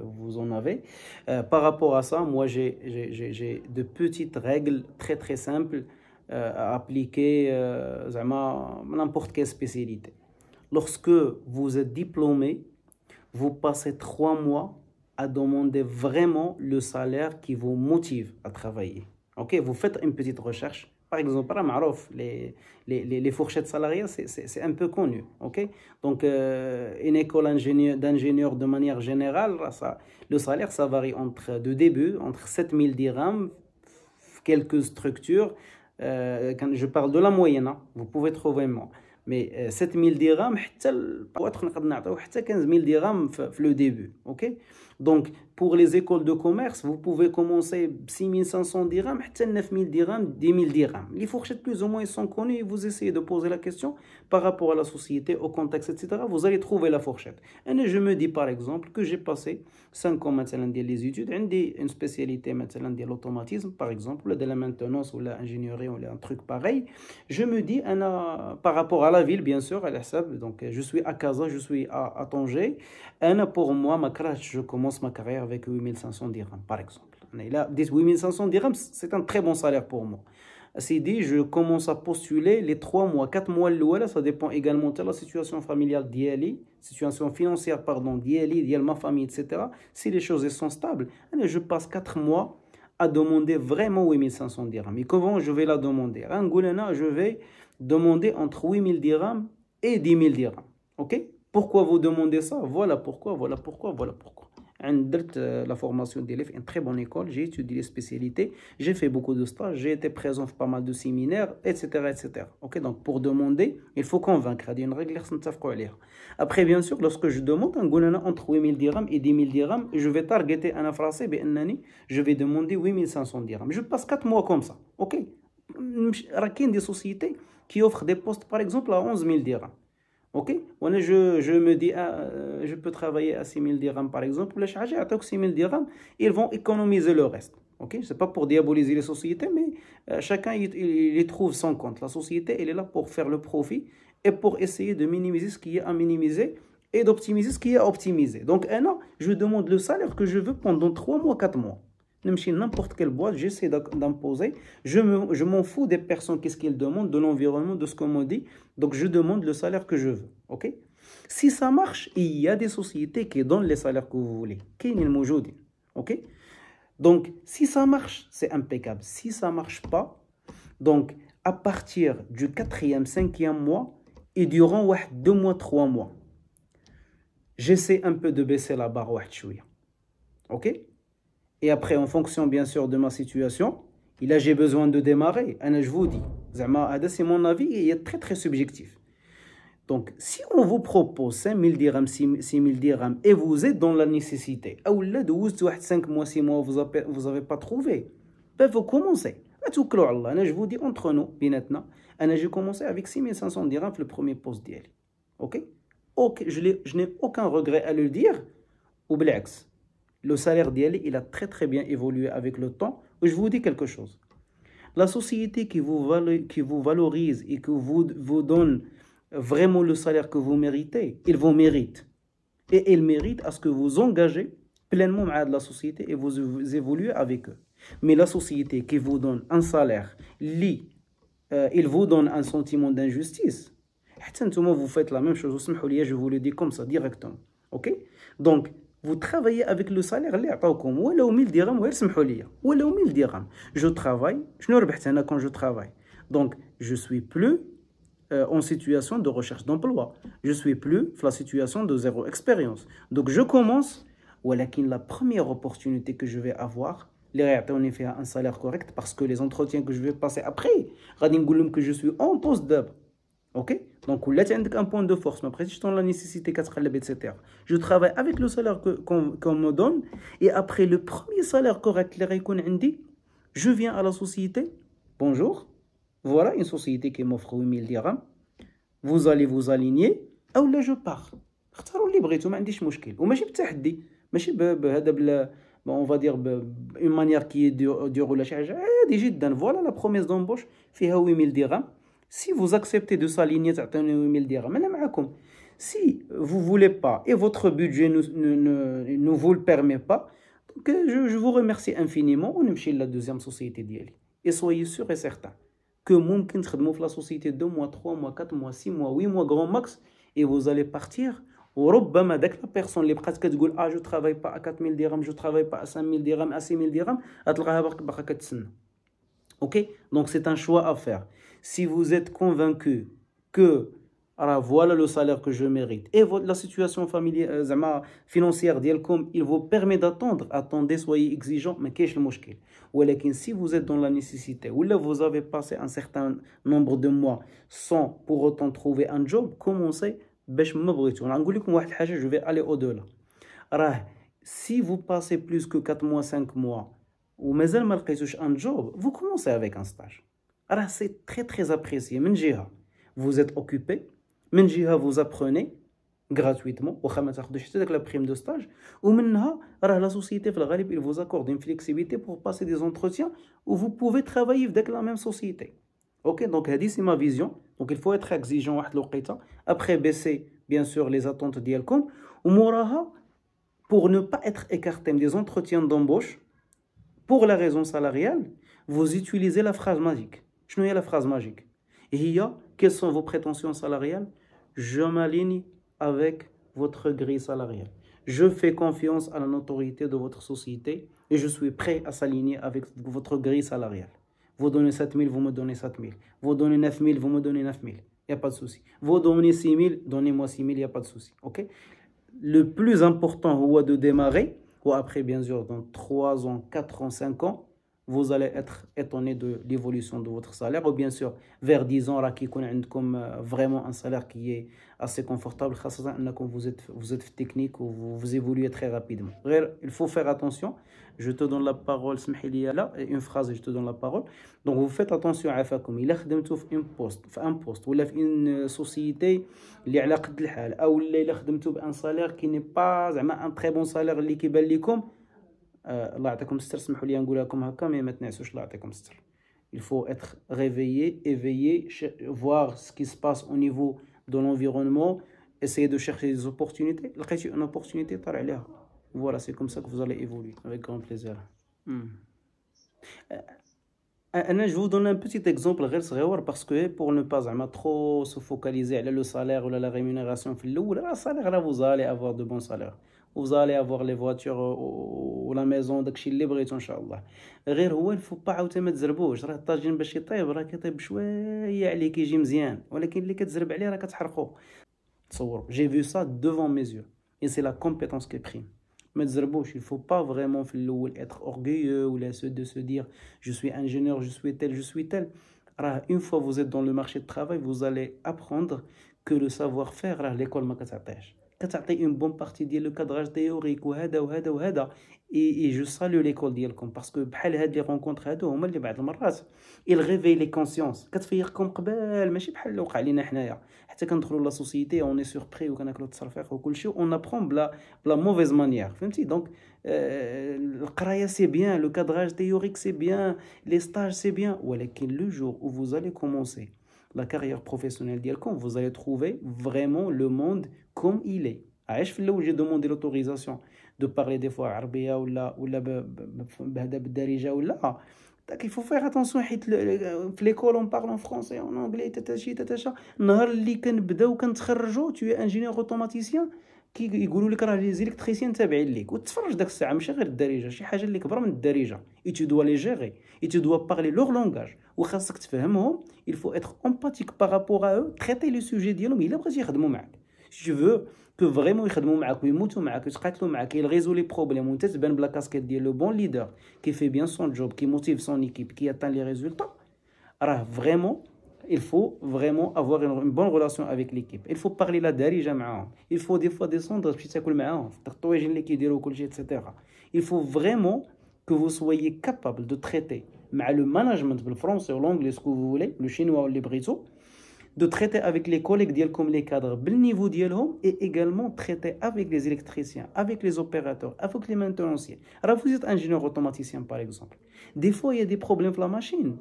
vous en avez. Par rapport à ça, moi, j'ai de petites règles très très simples à appliquer à n'importe quelle spécialité. Lorsque vous êtes diplômé, vous passez 3 mois à demander vraiment le salaire qui vous motive à travailler. Ok, vous faites une petite recherche. Par exemple, les fourchettes salariales, c'est un peu connu. Ok, donc une école d'ingénieur de manière générale, le salaire, ça varie de début, entre 7000 dirhams, quelques structures. Quand je parle de la moyenne, hein, vous pouvez trouver moins. Mais 7000 dirhams, حتى 15000 dirhams le début. Ok? Donc, pour les écoles de commerce, vous pouvez commencer 6500 dirhams, 9000 dirhams, 10 000 dirhams. Les fourchettes, plus ou moins, ils sont connues. Vous essayez de poser la question par rapport à la société, au contexte, etc. Vous allez trouver la fourchette. Et je me dis, par exemple, que j'ai passé 5 ans maintenant des études, une spécialité maintenant de l'automatisme, par exemple, de la maintenance ou de l'ingénierie ou un truc pareil. Je me dis, par rapport à la ville, bien sûr, à l'Assab, donc je suis à Casa, je suis à Tanger. Pour moi, je commence ma carrière avec 8500 dirhams, par exemple. Là, 8500 dirhams, c'est un très bon salaire pour moi. C'est dit, je commence à postuler les 3 mois, 4 mois, ça dépend également de la situation familiale d'Yali, situation financière, pardon, d'Yali, de ma famille, etc. Si les choses sont stables, je passe 4 mois à demander vraiment 8500 dirhams. Et comment je vais la demander? Je vais demander entre 8000 dirhams et 10 000 dirhams. Ok? Pourquoi vous demandez ça? Voilà pourquoi, voilà pourquoi, voilà pourquoi. La formation d'élèves, une très bonne école, j'ai étudié les spécialités, j'ai fait beaucoup de stages, j'ai été présent à pas mal de séminaires, etc. etc. Ok, donc pour demander, il faut convaincre. Il y a une règle. Après, bien sûr, lorsque je demande entre 8000 dirhams et 10 000 dirhams, je vais targeter un français, je vais demander 8500 dirhams. Je passe 4 mois comme ça. Ok, il y a des sociétés qui offrent des postes, par exemple, à 11 000 dirhams. Ok, je me dis, je peux travailler à 6 000 dirhams par exemple, les charger à 6 000 dirhams, ils vont économiser le reste. Ok, c'est pas pour diaboliser les sociétés, mais chacun il y trouve son compte. La société, elle est là pour faire le profit et pour essayer de minimiser ce qui est à minimiser et d'optimiser ce qui est à optimiser. Donc, je demande le salaire que je veux pendant 3 mois, 4 mois. N'importe quelle boîte, j'essaie d'imposer. Je m'en fous des personnes, qu'est-ce qu'ils demandent, de l'environnement, de ce qu'on me dit. Donc, je demande le salaire que je veux. Ok? Si ça marche, il y a des sociétés qui donnent les salaires que vous voulez. Ok? Donc, si ça marche, c'est impeccable. Si ça ne marche pas, donc, à partir du 4e, 5e mois, et durant 2 mois, 3 mois, j'essaie un peu de baisser la barre. Ok? Et après, en fonction, bien sûr, de ma situation, et là, j'ai besoin de démarrer. Je vous dis, c'est mon avis et il est très, très subjectif. Donc, si on vous propose 5 000 dirhams, 6 000 dirhams, et vous êtes dans la nécessité, ou là, de 5 mois, 6 mois, vous n'avez pas trouvé, ben, vous commencez. Je vous dis, entre nous, j'ai commencé avec 6 500 dirhams le premier poste d'IL. Ok? Je n'ai aucun regret à le dire. Ou blax. Le salaire d'IL, il a très très bien évolué avec le temps. Je vous dis quelque chose. La société qui vous valorise et qui vous donne vraiment le salaire que vous méritez, il vous mérite. Et il mérite à ce que vous engagez pleinement à la société et vous évoluez avec eux. Mais la société qui vous donne un salaire, il vous donne un sentiment d'injustice. Vous faites la même chose, je vous le dis comme ça directement. Ok? Donc, vous travaillez avec le salaire اللي عطاوكم ولو 1000 dirhams غير سمحوا لي ولو 1000 dirhams. Je travaille, شنو ربحت انا quand je travaille. Donc, je suis plus en situation de recherche d'emploi. Je suis plus dans la situation de zéro expérience. Donc, je commence, ولكن la première opportunité que je vais avoir, les réacteurs fait un salaire correct parce que les entretiens que je vais passer après, غادي نقول لهم que je suis en poste d'ab. Ok? Donc, tu as un point de force, mais après, je suis la nécessité, etc. Je travaille avec le salaire qu'on me donne, et après le premier salaire correct, je viens à la société. Bonjour, voilà une société qui m'offre 8 000 dirhams. Vous allez vous aligner, ou là je pars. اختاروا اللي بغيتو ما عنديش مشكل وماشي بتحدي ماشي بهذا on va dire une manière qui est dure ولا شي حاجه عادي جدا. Voilà la promesse d'embauche فيها 8 000 dirhams. Si vous acceptez de s'aligner, si vous ne voulez pas et votre budget ne vous le permet pas, donc je vous remercie infiniment. On est la deuxième société d'IELI. Et soyez sûr et certain que ممكن تخدموا في la société 2 mois, 3 mois, 4 mois, 6 mois, 8 mois grand max et vous allez partir. وربما داك la personne اللي بقات كتقول je travaille pas à 4 000 dirhams, je travaille pas à 5 000 dirhams, à 6 000 dirhams, غتلقاها باقا كتسنى. Ok? Donc c'est un choix à faire. Si vous êtes convaincu que voilà le salaire que je mérite et la situation familiale, financière d'Yelkom, il vous permet d'attendre, attendez, soyez exigeants, mais qu'est-ce le mouchkil? Ou si vous êtes dans la nécessité, ou là vous avez passé un certain nombre de mois sans pour autant trouver un job, commencez, je vais aller au-delà. Si vous passez plus que 4 mois, 5 mois, ou مازال ما لقيتوش un job, vous commencez avec un stage. Alors c'est très très apprécié. من جهة vous êtes occupé, من جهة vous apprenez gratuitement واخا ما تاخذوش حتى داك la prime de stage ومنها la société في الغالب il vous accorde une flexibilité pour passer des entretiens où vous pouvez travailler في داك la même société. Ok, donc c'est ma vision. Donc il faut être exigeant واحد الوقيته. Après baisser bien sûr les attentes ديالكم وموراها pour ne pas être écarté des entretiens d'embauche. Pour la raison salariale, vous utilisez la phrase magique. Je la phrase magique. Et quelles sont vos prétentions salariales? Je m'aligne avec votre grille salariale. Je fais confiance à la notoriété de votre société et je suis prêt à s'aligner avec votre grille salariale. Vous donnez 7 000, vous me donnez 7 000. Vous donnez 9 000, vous me donnez 9 000. Il n'y a pas de souci. Vous donnez 6 000, donnez-moi 6 000, il n'y a pas de souci. Okay? Le plus important, c'est de démarrer. Ou après, bien sûr, dans 3 ans, 4 ans, 5 ans, vous allez être étonné de l'évolution de votre salaire. Ou bien sûr, vers 10 ans, là, qui connaît comme vraiment un salaire qui est assez confortable, vous êtes technique ou vous évoluez très rapidement. Il faut faire attention. Je te donne la parole, là, une phrase et je te donne la parole. Donc, vous faites attention à فاكم. Il a خدمتو في un poste ou في une société اللي على قد الحال أو اللي خدمتو بان salaire qui n'est pas زعما un très bon salaire اللي كيبان لكم. الله يعطيكم الستر، سمحوا لي نقول لكم هكا مي ما تنعسوش الله يعطيكم الستر. Il faut être réveillé, éveillé, voir ce qui se passe au niveau de l'environnement, essayer de chercher des opportunités. لقيتي une opportunité طلع عليها. Voilà, c'est comme ça que vous allez évoluer avec grand plaisir. Je vous donne un petit exemple غير صغير parce que pour ne pas زعما trop se focaliser على le salaire ou la rémunération في الأول. Le salaire là vous allez avoir de bons salaires. Vous allez avoir les voitures ou la maison داكشي اللي بغيتو ان شاء الله. غير هو الفو با عاوتاني ما تزربوش، راه الطاجين باش يطيب راه كيطيب بشويه عليه كيجي مزيان، ولكن اللي كتزرب عليه راه كتحرقو. تصوروا j'ai vu ça devant mes yeux et c'est la compétence qui prime. ما تزربوش، il faut pas vraiment في الاول être orgueilleux ou de se dire je suis ingénieur, je suis tel. راه une fois vous êtes dans le marché de travail vous allez apprendre que le savoir-faire راه l'école ما كتعطيهش. كتعطي une bonne partie ديال le cadrage théorique وهذا وهذا وهذا et je salue l'école ديالكم parce que بحال هاد لي رونكونطر هادو هما اللي بعض المرات il réveille les consciences كتفيقكم قبل ماشي بحال اللي وقع لينا حنايا حتى كندخلوا لا سوسيتي اون سوربري وكناكلوا التصرفيق وكلشي اون ابرون بلا موفيز مانيير فهمتي. دونك القرايه سي بيان، لو كادراج تhéorique سي بيان، لي ستاج سي بيان، ولكن لو جور où vous allez commencer la carrière professionnelle ديالكم vous allez trouver vraiment le monde comme il est. عايش في الاول j'ai demandé l'autorisation de parler des fois عربيه ولا بهذا بالدارجه ولا il faut faire attention حيت في ليكول on parle en français en anglais تتاشي النهار اللي كنبداو كنتخرجوا tu es ingénieur automaticien كي يقولوا لك راه لي زيليكتريسيان تابعين ليك وتفرج داك الساعه ماشي غير الدارجه شي حاجه اللي كبر من الدارجه et tu dois les gérer et tu dois parler leur langage وخاصك تفهمهم. il faut être empathique par rapport à eux, traiter le sujet ديالهم الا بغيتي يخدموا معك. si tu veux que vraiment يخدموا معك ويموتوا معك ويتقاتلوا معك il résout les problèmes وانت تبان بلا كاسكيت ديال لو بون ليدر qui fait bien son job, qui motive son équipe, qui atteint les résultats. راه vraiment il faut vraiment avoir une bonne relation avec l'équipe. il faut parler la darija معاهم. il faut des fois descendre باش تاكل معاهم في الطواجن اللي كيديروا كلشي etc. il faut vraiment que vous soyez capable de traiter مع le management بالفرنسي ou l'anglais ce que vous voulez, le chinois ou le brésil, de traiter avec les collègues ديالكم les cadres بالنيفو ديالهم et également traiter avec les électriciens, avec les opérateurs, avec les maintenanciers. راه vous êtes ingénieur automaticien par exemple, des fois il y a des problèmes في la machine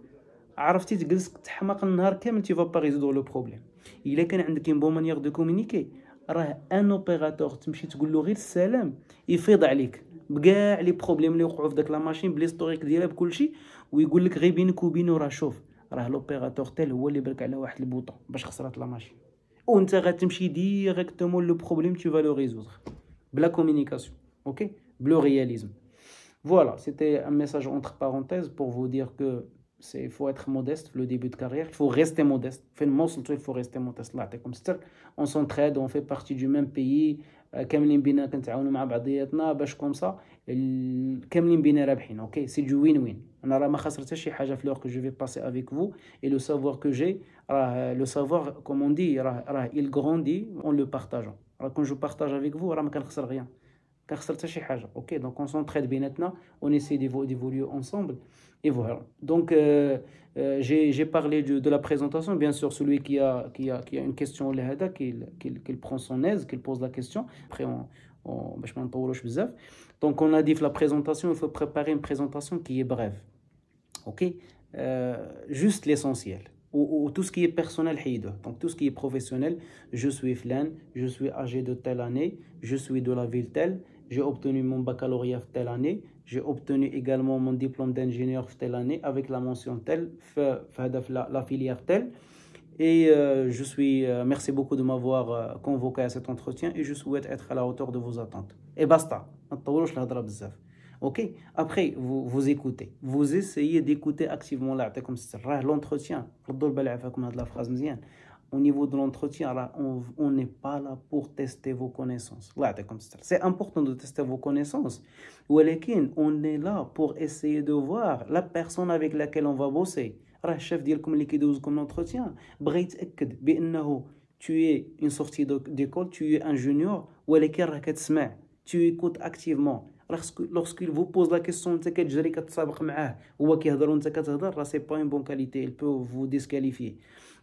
عرفتي تجلس تحماق النهار كامل tu vas pas résoudre le problème. الا كان عندك une bonne manière de communiquer راه ان اوبيراتور تمشي تقول له غير السلام يفيض عليك بكاع لي بروبليم اللي وقعوا في داك لا ماشين بليستوريك ديالها بكلشي ويقول لك غير بينك وبينه راه شوف راه لوبيراتور تال هو اللي برك على واحد البوطون باش خسرات لا ماشين وانت غتمشي ديريكتومون لو بروبليم tu vas le résoudre بلا كومونيكاسيون. OK, بلو رياليزم. Voilà, c'était un message entre parenthèses pour vous dire que il faut être modeste le début de carrière, il faut rester modeste. Il faut rester modeste. On s'entraide, on fait partie du même pays. كاملين بينا كنتعاونوا مع بعضياتنا باش كومسا كاملين بينا رابحين. OK, c'est du win-win. انا راه ما خسرت حتى شي حاجه في لور que je vais passer avec vous et le savoir que j'ai راه le savoir comme on dit راه il grandit en le partageant. راه quand je partage avec vous راه ما كنخسر rien. كنخسر حتى شي حاجه. OK, donc on s'entraide بيناتنا, on essaie d'évoluer ensemble. Et voilà. Donc, j'ai parlé de la présentation. Bien sûr, celui qui a une question, qu'il prend son aise, qu'il pose la question. Après, donc, on a dit que la présentation, il faut préparer une présentation qui est brève. OK, juste l'essentiel. Ou tout ce qui est personnel. Donc, tout ce qui est professionnel. Je suis flan, je suis âgé de telle année, je suis de la ville telle, j'ai obtenu mon baccalauréat telle année. J'ai obtenu également mon diplôme d'ingénieur telle année avec la mention telle, la filière telle. Et je suis, merci beaucoup de m'avoir convoqué à cet entretien et je souhaite être à la hauteur de vos attentes. Et basta. OK. Après, vous écoutez. Vous essayez d'écouter activement l'entretien. La phrase مزيان. Au niveau de l'entretien, on n'est pas là pour tester vos connaissances. C'est important de tester vos connaissances. On est là pour essayer de voir la personne avec laquelle on va bosser. Chef ديالكم اللي كيدوزكم l'entretien بغى يتأكد بأنه tu es une sortie d'école, tu es un junior, ولكن راه كتسمع, tu écoutes activement. Lorsqu'il vous pose la question, انت كتجري كتسابق معاه, هو كيهضر وانت كتهضر, c'est pas une bonne qualité, il peut vous disqualifier.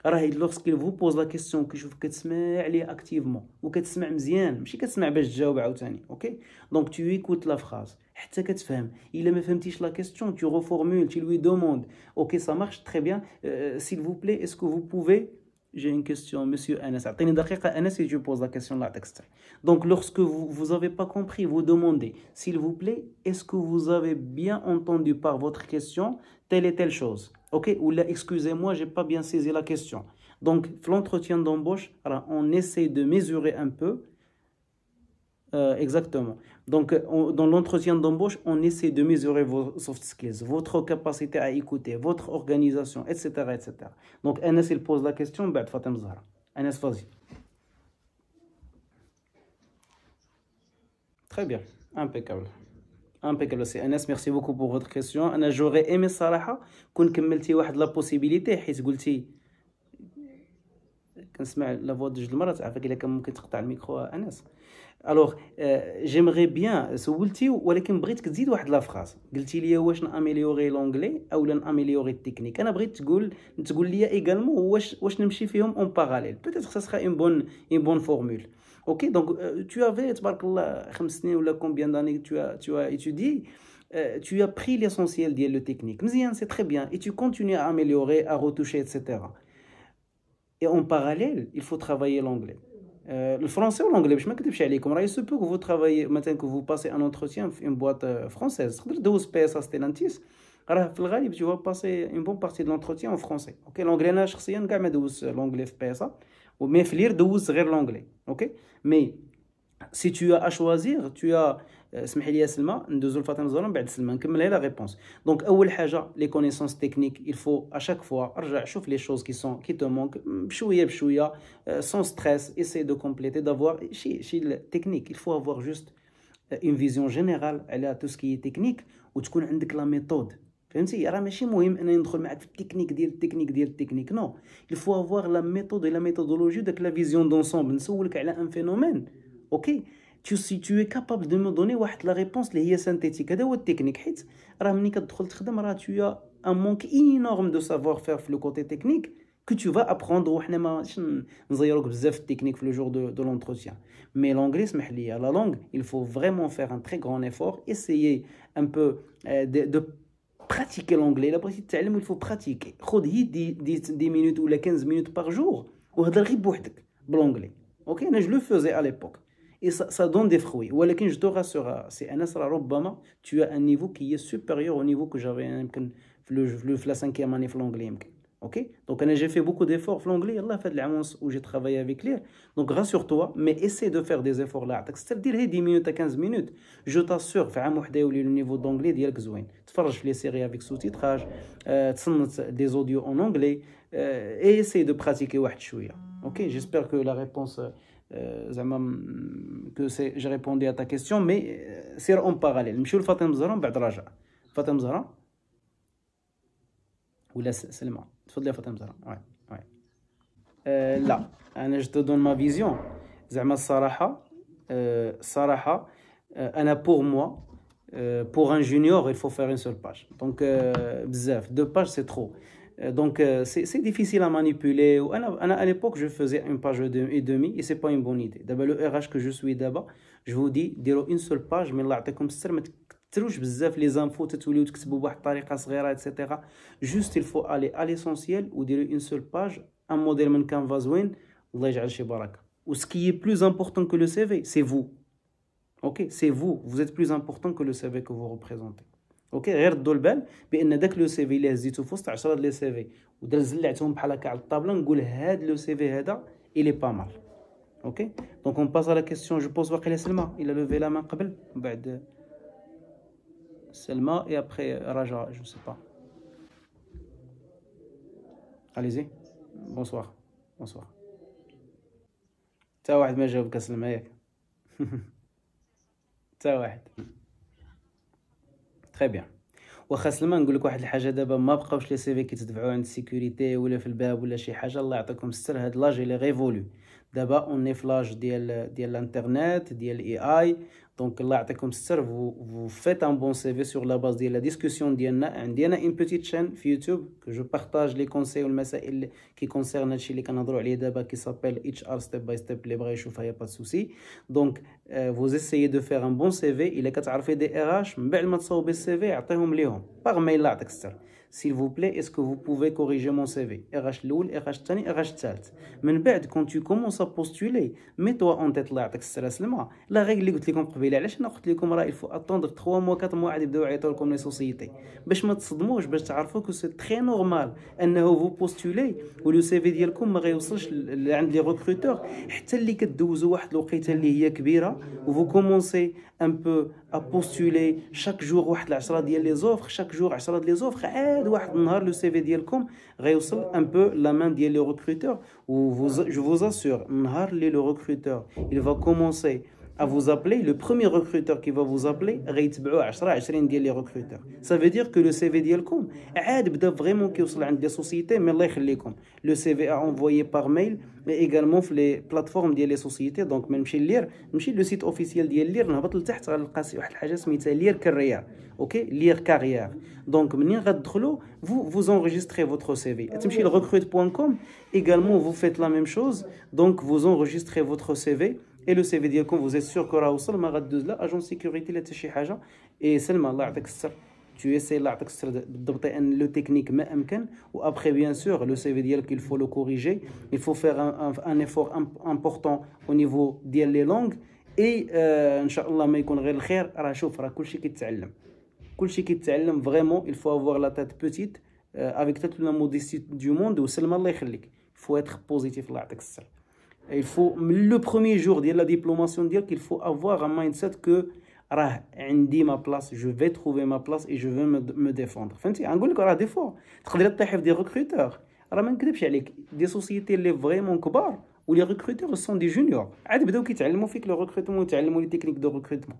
راه لوغسكيل فو بوز لا كيسيون كيشوف كتسمع عليه اكتيفمون وكتسمع مزيان ماشي كتسمع باش تجاوب عاوتاني. اوكي دونك تو ايكوت لا فراز حتى كتفهم. الا ما فهمتيش لا كيسيون tu reformules, tu lui demandes. Ok, ça marche très bien. S'il vous plaît, est-ce que vous pouvez... J'ai une question, monsieur Anas. أعطيني دقيقة أنس et je pose la question là. Donc, lorsque vous avez pas compris, vous demandez, s'il vous plaît, est-ce que vous avez bien entendu par votre question telle et telle chose? Ok, ou là, excusez-moi, j'ai pas bien saisi la question. Donc, l'entretien d'embauche, on essaie de mesurer un peu. Exactement. Donc, dans l'entretien d'embauche, on essaie de mesurer vos soft skills, votre capacité à écouter, votre organisation, etc. etc. Donc, Anas, il pose la question, بعد Fatem Zahra. Anas, vas-y. Très bien. Impeccable. Impeccable, c'est Anas, merci beaucoup pour votre question. أنا j'aurais aimé الصراحة كون كملتي واحد لا possibilité حيت قلتي كنسمع لا فوا د جوج المرات عافاك الا كان ممكن تقطع الميكرو أنس. الوغ جيمغي بيان سولتي ولكن بغيتك تزيد واحد لا فراز قلتي لي واش ناميليوري لونجلي او ناميليوري التكنيك. انا بغيت تقول لي ايغالمون واش نمشي فيهم اون باراليل. بوتيتر سا سرا اون بون فورمول. اوكي دونك tu avais تبارك الله 5 سنين ولا combien d'années tu as étudié. Tu as pris l'essentiel ديال لو تكنيك مزيان سي تري بيان et tu continues à améliorer à retoucher etc. et en parallèle il faut travailler l'anglais. Le français ou l'anglais باش ما نكذبش عليكم راه يسو بو vous travaillez مثلا que vous passez un entretien في une boîte française تقدر دوز بي ستيلانتيس راه في الغالب tu vas passer une bonne partie de l'entretien en français. اوكي l'anglais انا شخصيا كاع ما دوز l'anglais في بي اس ومي في لير دوز غير l'anglais. اوكي مي si tu as à choisir tu as اسمح لي يا سلمى ندوزو لفاطمه زهره من بعد سلمى نكملها لا ريبونس. دونك اول حاجه لي كونيسونس تكنيك il faut à chaque fois ارجع شوف لي choses qui te manquent بشويه بشويه sans stress essayer de compléter d'avoir شي technique. Il faut avoir juste une vision générale على tout ce qui est technique وتكون عندك لا ميثود. فهمتي راه ماشي مهم انني ندخل معك في التكنيك نو il faut avoir la méthode et la méthodologie داك la vision d'ensemble. نسولك على un phénomène. اوكي si tu es capable de me donner واحد la réponse اللي هي synthétique هذا هو التكنيك. حيت راه ملي كتدخل تخدم راه tu as un manque énorme de savoir faire في le côté technique que tu vas apprendre. وحنا ماشي نزيروك بزاف في التكنيك في le jour de l'entretien. mais l'anglais اسمح لي la langue il faut vraiment faire un très grand effort. essayer un peu de pratiquer l'anglais. لا بغيتي تتعلم il faut pratiquer. خذ هي 10 minutes ولا 15 minutes par jour وهضر غير بوحدك بالانجلي. اوكي انا je le faisais à l'époque et ça donne des fruits. ولكن je te rassure c'est أنس راه ربما tu as un niveau qui est supérieur au niveau que j'avais يمكن في la 5e année في l'anglais يمكن. ok donc انا j'ai fait beaucoup d'efforts في l'anglais يلاه في هاد العام où j'ai travaillé avec lui. donc rassure-toi mais essaie de faire des efforts. لا عطاك ستر دير هي 10 minutes à 15 minutes je t'assure في عام واحد يولي le niveau d'anglais ديالك زوين. تفرج في les séries avec sous-titrage تصنت des audios en anglais et essaie de pratiquer واحد شويه. ok j'espère que la réponse que j'ai répondu à ta question. mais c'est en parallèle. نمشيو لفاطمه زهره من بعد راجع. فاطمه زهره ولا سلمى تفضلي يا فاطمه زهره. وي لا انا جو دون ما فيزيون زعما الصراحه انا بور موا pour un junior il faut faire une seule page. donc بزاف 2 pages c'est trop. donc c'est difficile à manipuler. انا à l'époque je faisais une page et demi et c'est pas une bonne idée. d'abord le RH que je suis d'abord je vous dis ديروا une seule page. mais الله يعطيكم الستر ما تكثروش بزاف لي زانفو تتوليو تكتبوا بواحد الطريقه صغيره etc. juste il faut aller à l'essentiel وديروا une seule page un modèle من كانفا زوين الله يجعل شي بركه. و ce qui est plus important que le CV c'est vous. ok c'est vous êtes plus important que le CV que vous représentez. اوكي غير ردوا البال بان داك لو سي في اللي هزيتو في وسط 10 لي سي في ودرت زلعتهم بحال هكا على الطابله نقول هاد لو سي في هذا il est pas mal. اوكي دونك on passe à la question. je pose واقيلا سلمى il a levé la main قبل بعد سلمى et après Raja je sais pas. allez-y. bonsoir. تا واحد ما جاوبك سلمى ياك تا واحد. تري بيان. واخا سلمى نقول لك واحد الحاجه دابا ما بقاوش لي سي في كيتدفعوا عند السيكوريتي ولا في الباب ولا شي حاجه. الله يعطيكم الستر هاد لاج لي ريفولو. دابا اون في لاج ديال الانترنت ديال الاي اي. Donc, Allah يعطيكم الستر, vous faites un bon CV sur la base de la discussion ديالنا. عندنا une petite chaîne في YouTube que je partage les conseils والمسائل qui concernent هادشي اللي كنهضروا عليه دابا qui s'appelle HR step by step اللي بغا يشوفها, y a pas de souci. Donc, vous essayez de faire un bon CV. إلا كتعرفي دي RH من بعد ما تصاوبي السي في عطيهم ليهم par mail. الله يعطيك الستر. S'il vous plaît, est-ce que vous pouvez corriger mon CV? RH الأول, RH الثاني, RH الثالث. من بعد quand tu commences à postuler, mets-toi en tête الله يعطيك السر سلمى. لا غير اللي قلت لكم قبيله, علاش انا قلت لكم راه il faut attendre 3 mois 4 mois عاد يبداو يعيطوا لكم لي سوسيتي باش ما تصدموش, باش تعرفوا كو سي تري نورمال انه فو بوستولي ولو سي في ديالكم ما غيوصلش عند لي ريكروتور حتى اللي كدوزوا واحد الوقيته اللي هي كبيره وفو كومونسي ان بو ا بوستولي شاك جور واحد 10 ديال لي زوفر, شاك جور 10 ديال لي زوفر, عاد واحد النهار لو سي في ديالكم غيوصل ان بو لا مان ديال لي ريكروتور. و je vous assure, نهار اللي لو ريكروتور il va commencer à vous appeler, le premier recruteur qui va vous appeler غيتبعوا 10-20 ديال لي recruteurs. Ça veut dire que le CV ديالكم عاد بدا vraiment كيوصل عند دي سوسيتي. mais الله يخليكم le CV à envoyer par mail mais également في les plateformes ديال لي سوسيتي. donc ما نمشي لير, نمشي لو سيت اوفيسيال ديال لير, نهبط لتحت غنلقى واحد الحاجه سميتها لير كارير. اوكي, لير كارير. donc منين غتدخلوا vous enregistrez votre CV. تمشي ل recrute.com également vous faites la même chose. donc vous enregistrez votre CV et le CV ديالكم vous êtes sûr que راه وصل, ما غدوز لا اجون سيكوريتي لا حتى شي حاجه. اي سلمى الله يعطيك السر, tu essaies الله يعطيك السر بالضبط ان لو تكنيك ما امكن. و après bien sûr le CV ديالك il faut le corriger, il faut faire un effort important au niveau ديال les langues. et ان شاء الله ما يكون غير الخير. راه شوف, راه كلشي كيتعلم, كلشي كيتعلم vraiment. il faut avoir la tête petite avec toute la modestie du monde. وسلمى الله يخليك, il faut être positif الله يعطيك السر. Il faut le premier jour de la diplomation dire qu'il faut avoir un mindset que راه عندي ما بلاص, je vais trouver ma place et je vais me défendre. فهمتي, نقول لك راه دي فوا تقدر تطيح في دي ريكروتور. راه ما نكذبش عليك, دي سوسيتي اللي فريمون كبار ولي ريكروتور سون دي جونيور عاد بداو كيتعلموا فيك لو ريكروتمون ويتعلموا لي تكنيك دو ريكروتمون.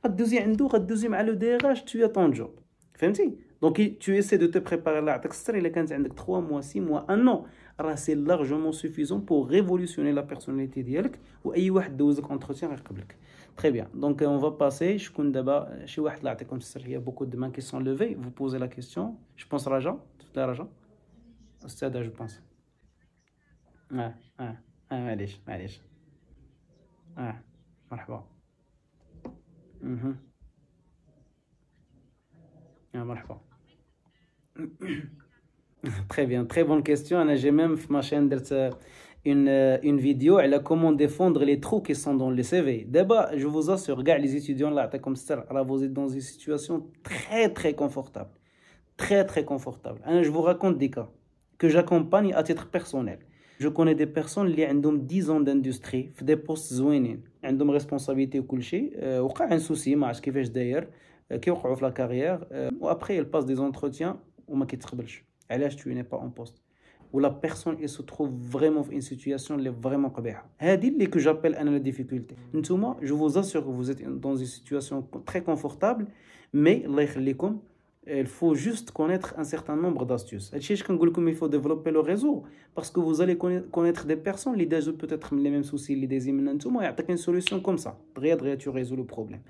غدوزي عنده, غدوزي مع لو دي ار اش, tu as ton job. فهمتي. دونك tu essaies de te préparer. الله يعطيك الستر. الا كانت عندك 3 mois 6 mois 1 an, راه سي لارجومون سوفيزون بور ريفولوسيوني لا بيرسوناليتي ديالك, واي واحد دوزك انتروتيان غيقبلك. تري بيان. دونك اون فا باسي. شكون دابا شي واحد الله يعطيكم السر؟ هي بوكو دو مان كي سون لوفي. فو بوزي لا كيسيون. جو بونس رجاء, تفضل رجاء. استاذه جو بونس. معليش. مرحبا. مرحبا. Très bien, très bonne question. J'ai même في ma chaîne درت une vidéo على comment défendre les trous qui sont dans les CV. D'abord, je vous assure, gars, les étudiants là, comme ça, vous êtes dans une situation très confortable. Très confortable. Je vous raconte des cas que j'accompagne à titre personnel. Je connais des personnes qui ont 10 ans d'industrie, في des postes زوينين, عندهم responsabilité وكل شيء, وقع un souci, ما عرفتش كيفاش داير, كيوقعوا في لا كارير, و après ils passent des entretiens وما كيتقبلش. علاش tu n'es pas en poste, où la personne elle se trouve vraiment dans une situation اللي vraiment قبيحه. هذه اللي que j'appelle انا la difficulté. نتوما je vous assure que vous êtes dans une situation très confortable, mais الله يخليكم il faut juste connaître un certain nombre d'astuces. هادشي اش كنقول لكم, il faut développer le réseau parce que vous allez connaître des personnes اللي دازو peut-être les mêmes soucis اللي دايزين منا نتوما, يعطيك une solution comme ça. دغيا tu résous le problème.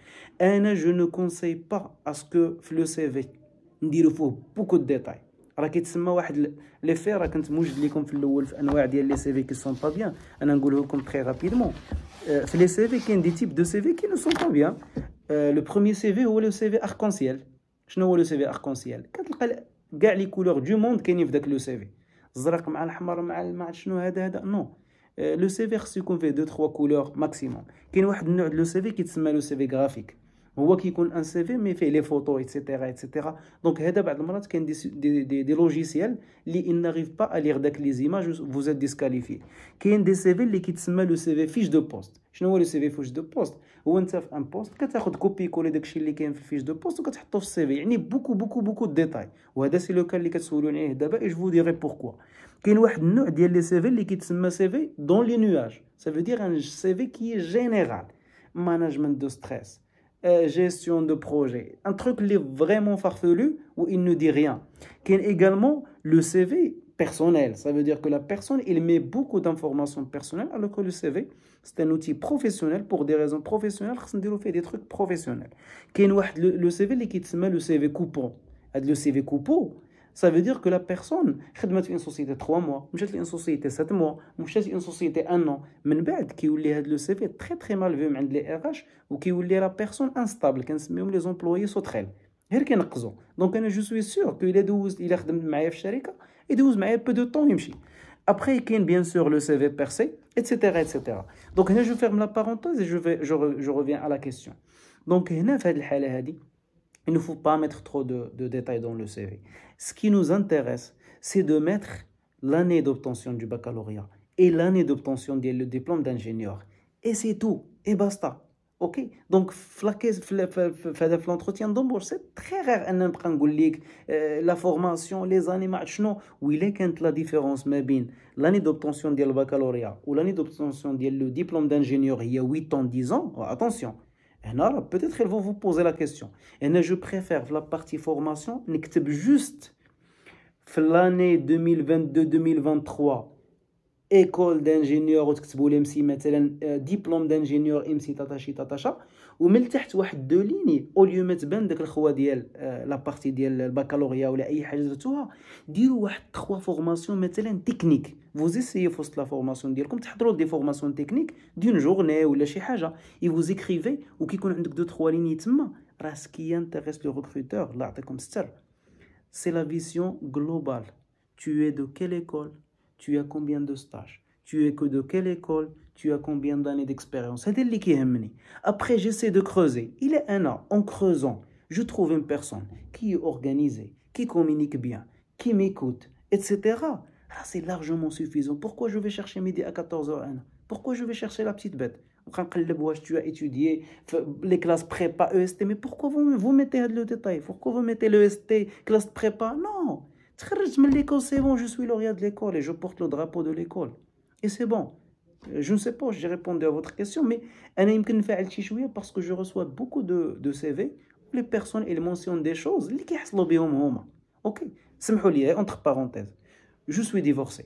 انا je ne conseille pas à ce que في le CV نديرو فيه beaucoup de détails. راه كيتسمى واحد لي في, راه كنت موجد لكم في الاول في انواع ديال لي سي في كي سون با بيان. انا نقوله لكم تري رابيدمون. في لي سي في كاين دي تيب دو سي في كي نو سون با بيان. لو بروميير سي في هو لو سي في اركونسيال. شنو هو لو سي في اركونسيال؟ كتلقى كاع لي كولور دو موند كاينين في داك لو سي في, الزرق مع الاحمر مع شنو هذا نو. لو سي في خصو يكون فيه 2 3 كولور ماكسيموم. كاين واحد النوع دو لو سي في كيتسمى لو سي في غرافيك, هو كيكون ان سي في مي فيه لي فوتو ايتترا. دونك هذا بعض المرات كاين دي لوجيسيال اللي ان ناريف با ا لير داك لي زيماج فوز ات ديسكاليفي. كاين دي سي في اللي كيتسمى لو سي في فيش دو بوست. شنو هو لو سي في فيش دو بوست؟ هو انت في ان بوست كتاخذ كوبي كولي داكشي اللي كاين في الفيش دو بوست وكتحطو في السي في, يعني بوكو ديتاي. وهذا سي لو كان اللي كتسولوني عليه دابا, اي جو فو ديري بوركوا. كاين واحد النوع ديال لي سي في اللي كيتسمى سي في دون لي نواج. سا فو دير ان سي في كي جينيرال, ماناجمنت دو ستريس, gestion de projet, un truc qui est vraiment farfelu où il ne dit rien. Qu'il y a également le CV personnel. Ça veut dire que la personne, il met beaucoup d'informations personnelles, alors que le CV, c'est un outil professionnel pour des raisons professionnelles. On fait des trucs professionnels. Le CV, qui s'appelle le CV coupon. Le CV coupon, ça veut dire que la personne, خدمت في une société 3 mois, مشات une société 7 mois, مشات une société 1 an. من بعد كيولي هذا le CV très très mal vu عند les RH وكيولي la personne instable كنسميهم les employés sauterelles. غير كينقزوا. دونك انا جو سوي سور كو الا دوز الا خدم معايا في الشركه يدوز معايا بو دو طون يمشي. Après, il y a bien sûr le CV percé, etc., etc. Donc, là, je ferme la parenthèse et je reviens à la question. Donc, il ne faut pas mettre trop de détails dans le CV. Ce qui nous intéresse, c'est de mettre l'année d'obtention du baccalauréat et l'année d'obtention du diplôme d'ingénieur. Et c'est tout. Et basta. Ok, donc l'entretien d'embauche, c'est très rare la formation, les années, où il est la différence l'année d'obtention du baccalauréat ou l'année d'obtention du diplôme d'ingénieur il y a 8 ans, 10 ans, attention. Peut-être qu'elles vont vous poser la question. Et je préfère la partie formation, juste l'année 2022-2023. École d'ingénieur وتكتبوا لي MC مثلا diplôme d'ingénieur MC تاتاشا ومن تحت واحد دو ليني او ليو ما تبان داك الخوا ديال لا بارتي ديال الباكالوريا ولا اي حاجه درتوها ديروا واحد 3 فورماسيون مثلا تكنيك فوز اسيي في وسط لا فورماسيون ديالكم تحضروا دي فورماسيون تكنيك دون جورني ولا شي حاجه اي فوز اكريفي وكيكون عندك 2 3 ليني تما راه سكي انتريس لو ريكروتور الله يعطيكم ستر سي لا فيزيون جلوبال tu es de quelle école. Tu as combien de stages? Tu es que de quelle école? Tu as combien d'années d'expérience? C'est elle qui aime. Après, j'essaie de creuser. Il est un an, en creusant, je trouve une personne qui est organisée, qui communique bien, qui m'écoute, etc. Ah, c'est largement suffisant. Pourquoi je vais chercher midi à 14h? Pourquoi je vais chercher la petite bête? Tu as étudié les classes prépa, EST, mais pourquoi vous mettez le détail? Pourquoi vous mettez le EST, classe prépa? Non! L'école, c'est bon, je suis lauréat de l'école et je porte le drapeau de l'école. Et c'est bon. Je ne sais pas, j'ai répondu à votre question, mais parce que je reçois beaucoup de CV où les personnes elles mentionnent des choses. Ok, entre parenthèses, je suis divorcé.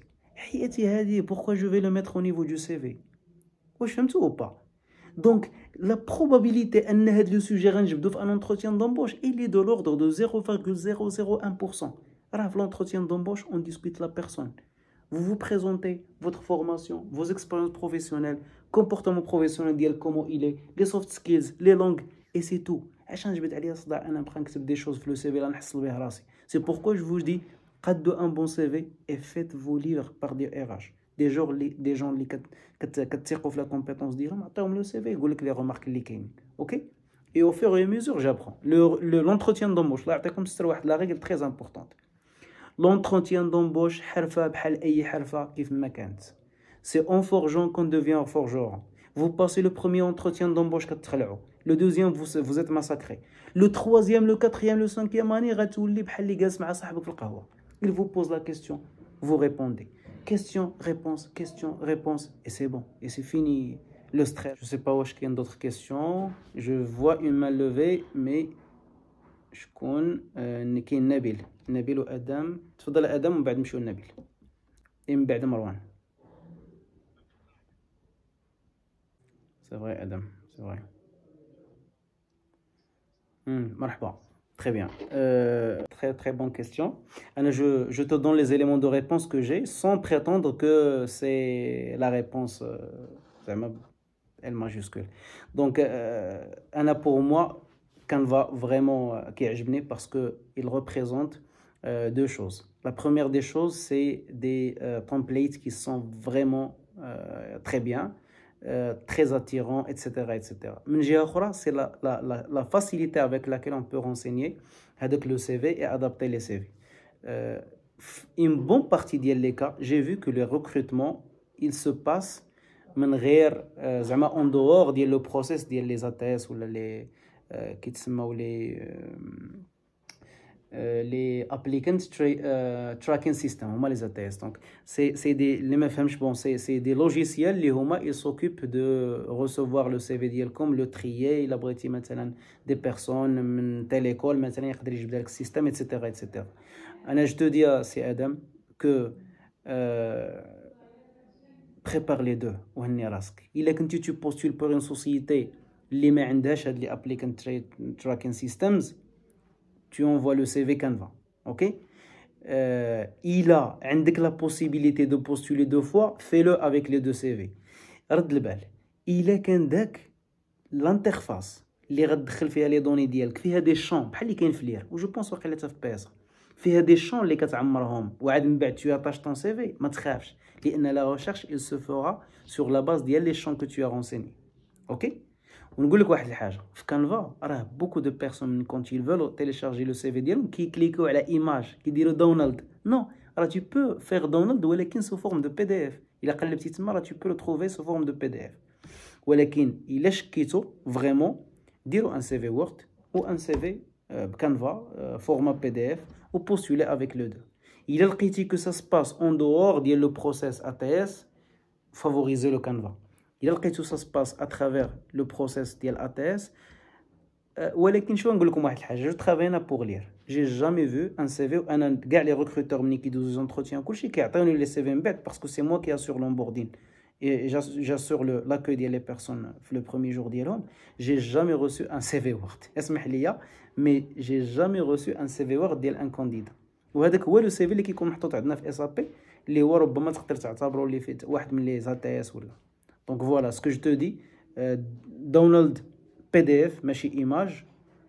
Pourquoi je vais le mettre au niveau du CV? Je fais tout ou pas? Donc, la probabilité que le sujet un entretien d'embauche, il est de l'ordre de 0,001%. Alors, l'entretien d'embauche, on discute la personne. Vous vous présentez votre formation, vos expériences professionnelles, comportement professionnel, comment il est, les soft skills, les langues, et c'est tout. Des choses le CV. C'est pourquoi je vous dis, faites un bon CV et faites-vous lire par des RH. Des gens qui ont la compétence d'IRM, le CV, ils les remarques. Ok? Et au fur et à mesure, j'apprends. L'entretien d'embauche, là, la règle très importante. L'entretien d'embauche, c'est en forgeant qu'on devient forgeron. Vous passez le premier entretien d'embauche, le deuxième, vous êtes massacré. Le troisième, le quatrième, le cinquième année, il vous pose la question, vous répondez. Question, réponse, et c'est bon. Et c'est fini le stress. Je ne sais pas où il y a d'autres questions. Je vois une main levée, mais je connais qui est Nabil. نبيل وادم تفضل ادم ومن بعد نمشيو لنبيل من بعد مروان سي فري ادم سي فري مرحبا très bien très bonne question. Je te donne les éléments de réponse que j'ai sans prétendre que c'est la réponse elle majuscule. Donc pour moi Canva vraiment qui est parce que il représente deux choses. La première des choses, c'est des templates qui sont vraiment très bien, très attirants, etc. etc. C'est la facilité avec laquelle on peut renseigner avec le CV et adapter les CV. Une bonne partie des cas, j'ai vu que les recrutements, il se passe en dehors du process des ATS ou les les applicants tracking system les ATS. Donc c'est des logiciels ils s'occupent de recevoir le CV comme le trier il abrite maintenant des personnes من telle école maintenant يقدر يجيب لك système etc etc. je te dis c'est Adam que prépare les deux وهني راسك. إلا كنتي tu postules pour une société اللي ما عندهاش هاد لي applicant tracking systems, tu envoies le CV Canva, ok. Il a عندك la possibilité de postuler 2 fois, fais-le avec les 2 CV. رد البال إلا كان داك l'interface اللي غتدخل فيها لي دوني ديالك فيها دي شون بحال اللي كاين في لير و جو بونس واقيلا حتى في بي اس فيها دي شون اللي كتعمرهم وعاد من بعد tu attaches ton CV, ما تخافش لان لا recherche il se fera sur la base ديال لي شون que tu as renseigné, ok. ونقول لك واحد الحاجه في كانفا راه بوكو دو بيرسون كونت يل فولو تيليشارجي لو سي في ديالهم كيكليكو على ايماج كيديروا داونلود. نو راه tu peux faire download ولكن sous forme de PDF. الا قلبتي تما راه tu peux le trouver sous forme de PDF. ولكن الا شكيتو فريمون ديروا ان سي في وورد ou un CV بكانفا format PDF ou postuler avec le deux. الا لقيتي que ça se passe en dehors ديال le process ATS, favorisez le Canva. إلا لقيتو ça se passe à travers le process ديال ATS. ولكن شو نقول لكم واحد الحاجه, جو ترافينا بور لير, جي جامي فو ان سي في وانا كاع لي ريكروتور ملي كيدوزو زونتروتيان كلشي كيعطيوني لي سي في من بعد باسكو سي موا كي اسور لونبوردين et j'assure l'accueil ديال لي بيرسون في لو بروميير جور ديالهم. جي جامي ريسو ان سي في وورد, اسمح لي مي جي جامي ريسو ان سي في وورد ديال ان كانديدا. وهذاك هو لو سي في اللي كيكون محطوط عندنا في اس ا بي اللي هو ربما تقدر تعتبره اللي فيه واحد من لي زاتيس ولا. دونك فوالا سكو جو تو دي, داونلود PDF ماشي ايماج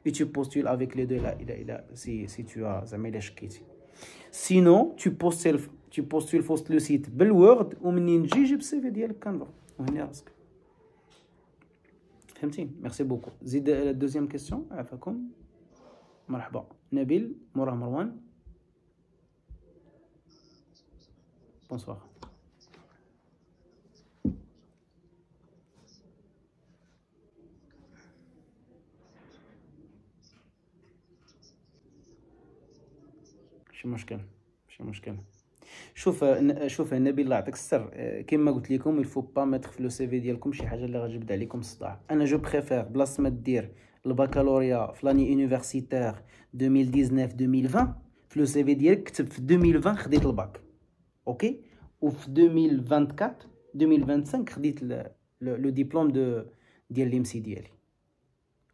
et tu postules avec les deux là si tu as زعما الا شكيتي. سينو tu postules فوسط لو سيت بالوورد ومنين تجي جيب السي في ديالك كانفا وهني راسك. فهمتي؟ ميرسي بوكو. زيد الدوزيام كيسيون. عافاكم. مرحبا. نبيل موراه مروان. بونسوار. ماشي مشكل. شوف نبيل الله يعطيك السر, كما قلت لكم الفو با ميتر في لو سي في ديالكم شي حاجه اللي غتجبد عليكم الصداع. انا جو بريفير بلاصه ما دير الباكالوريا في لاني يونيفرسيتير 2019 2020 في لو سي في ديالك كتب في 2020 خديت الباك, اوكي, وفي 2024 2025 خديت لو ديبلوم ديال لي ام سي ديالي.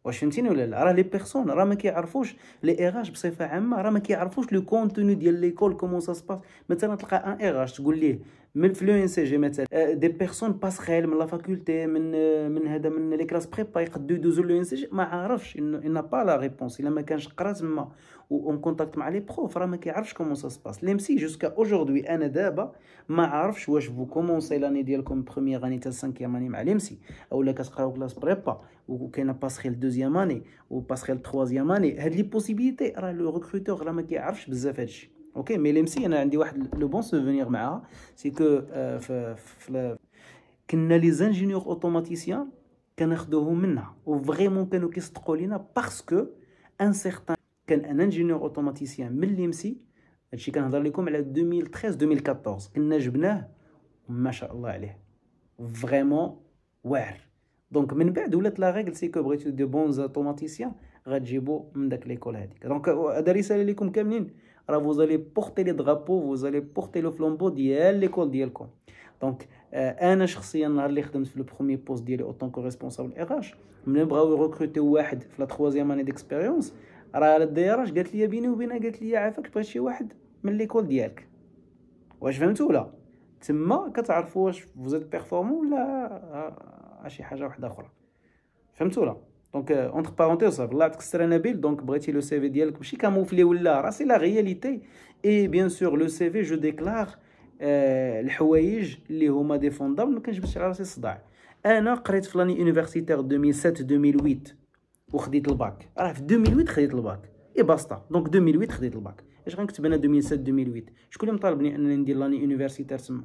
واش فهمتيني ولا لا؟ راه لي بيرسون راه ما كيعرفوش لي اغاش بصفه عامه, راه ما كيعرفوش لو كونتوني ديال ليكول كومون سا سباس. مثلا تلقى ان اغاش تقول ليه من في لو ان سي جي مثلا دي بيرسون باسخيل من لا فاكولتي من هذا من لي كلاس بريبا يقدروا يدوزوا لو ان سي جي, ما عارفش ان با لا ريبونس الا ما كانش قرا تما اون كونتاكت مع لي بروف, راه ما كيعرفش كومون سا سباس. لي ام سي جوسكا اوجوردي انا دابا ما عارفش واش فو كومونسي لاني ديالكم بروميير اني حتى 5 اني مع لي ام سي اولا كتقراو كلاس بريبا وكاينه باسخيل دوزيام اني وباسخيل تروازيام اني. هاد لي بوسيبيليتي راه لو ريكروتور راه ما كيعرفش بزاف هادشي, اوكي. مي لي ام سي انا عندي واحد لو بون سوفونير معاها, سي كو كنا لي زانجينيور اوتوماتيسيان كناخذوهم منها وفريمون كانوا كيصدقوا لينا باسكو ان سيغتان كان ان انجينيور اوتوماتيسيان من لي ام سي. هادشي كنهضر لكم على 2013 2014 كنا جبناه ما شاء الله عليه فريمون واعر. دونك من بعد ولات لا ريغل سي كو بغيتو دي بونز اوتوماتيسيان غتجيبو من داك ليكول هذيك. دونك هذا رساله لكم كاملين, راه فوزالي بورتي لي درابو, فوزالي بورتي لو فلومبو ديال ليكول ديالكم. دونك انا شخصيا نهار اللي خدمت في لو بروميي بوست ديالي اوطون كو ريسبونسابل اغاش, ملي بغاو يركروتيو واحد في لا تخوازيام اني ديكسبيريونس, راه الديراج قالت لي بيني وبينها, قالت لي عافاك بغيت شي واحد من ليكول ديالك. واش فهمتوا ولا؟ تما كتعرفوا واش فوزيت بيرفورمون ولا شي حاجه واحده اخرى. فهمتوا ولا؟ دونك اونتر بارونتيز الله يعطيك السر نبيل. دونك بغيتي لو سي في ديالك ماشي كاموفلي ولا, راه سي لا رياليتي. اي بيان سور لو سي في جو ديكلار الحوايج اللي هما ديفوندابل, ما كنجبدش على راسي الصداع. انا قريت في لاني يونيفرسيتير 2007 2008 وخديت الباك, راه في 2008 خديت الباك اي باسطا. دونك 2008 خديت الباك, اش غنكتب انا 2007 2008؟ شكون اللي مطالبني انني ندير لاني يونيفرسيتير تما؟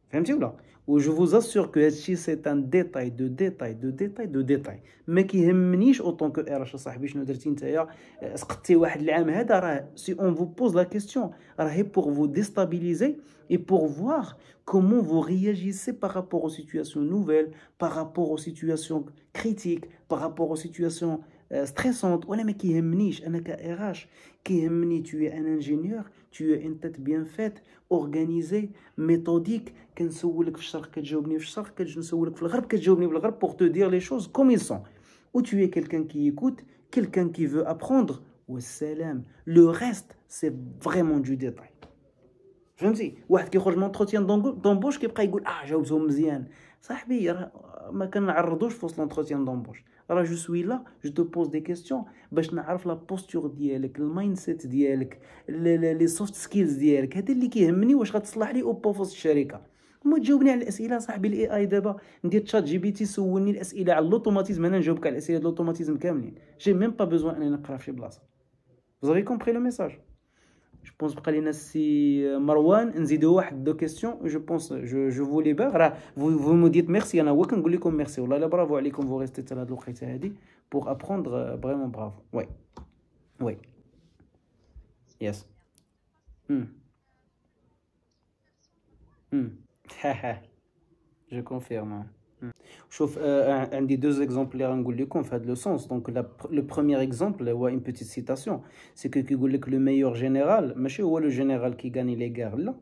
فهمتي ولا؟ و جو فوز اسور كو هادشي سي ان ديتاي دو ديتاي دو ديتاي دو ديتاي. ما كيهمنيش اوطون كو ار اش صاحبي شنو درتي نتايا, سقطتي واحد العام هذا, راه سي اون فو بوز لا كيسيون راه هي بور فو ديستابيليزي et pour voir comment vous réagissez par rapport aux situations nouvelles, par rapport aux situations critiques, par rapport aux situations stressante. ولا ما كيهمنيش انا كRH كيهمني tu es un ingénieur, tu es une tête bien faite, organisée, méthodique. كنسولك في الشرق كتجاوبني في الشرق, كنسولك في الغرب كتجاوبني بالغرب, pour te dire les choses comme ils sont. Ou tu es quelqu'un qui écoute, quelqu'un qui veut apprendre. والسلام. Le reste c'est vraiment du détail. فهمتي؟ واحد كيخرج من entretien d'embauche كيبقى يقول جاوبتهم مزيان. صاحبي راه ما كنعرضوش في وسط l'entretien d'embauche. راه جو سوي لا جو تو بوز دي كيستيون باش نعرف لا بوستور ديالك, المايند سيت ديالك, لي سوفت سكيلز ديالك. هذا اللي كيهمني, واش غتصلح لي او با في وسط الشركه. ما تجاوبني على الاسئله صاحبي. الاي اي دابا ندير تشات جي بي تي سولني الاسئله على الاوتوماتيزم, انا نجاوبك على الاسئله ديال الاوتوماتيزم كاملين. جي ميم با بوزوان انني نقرا في شي بلاصه. Vous avez compris le message? Je pense que si Marwan nzidou واحد deux questions, je pense je vous libère. Vous me dites merci, انا هو كنقول لكم merci. والله لا برافو عليكم, vous restez حتى لهاد الوقيته هادي pour apprendre, vraiment bravo. Oui. Oui. Yes. Je confirme. شوف, عندي deux exemples اللي غنقول لكم في هذا le sens. Donc le premier exemple هو une petite citation, c'est que كيقول لك le meilleur général ماشي هو le général qui gagne les guerres, لا.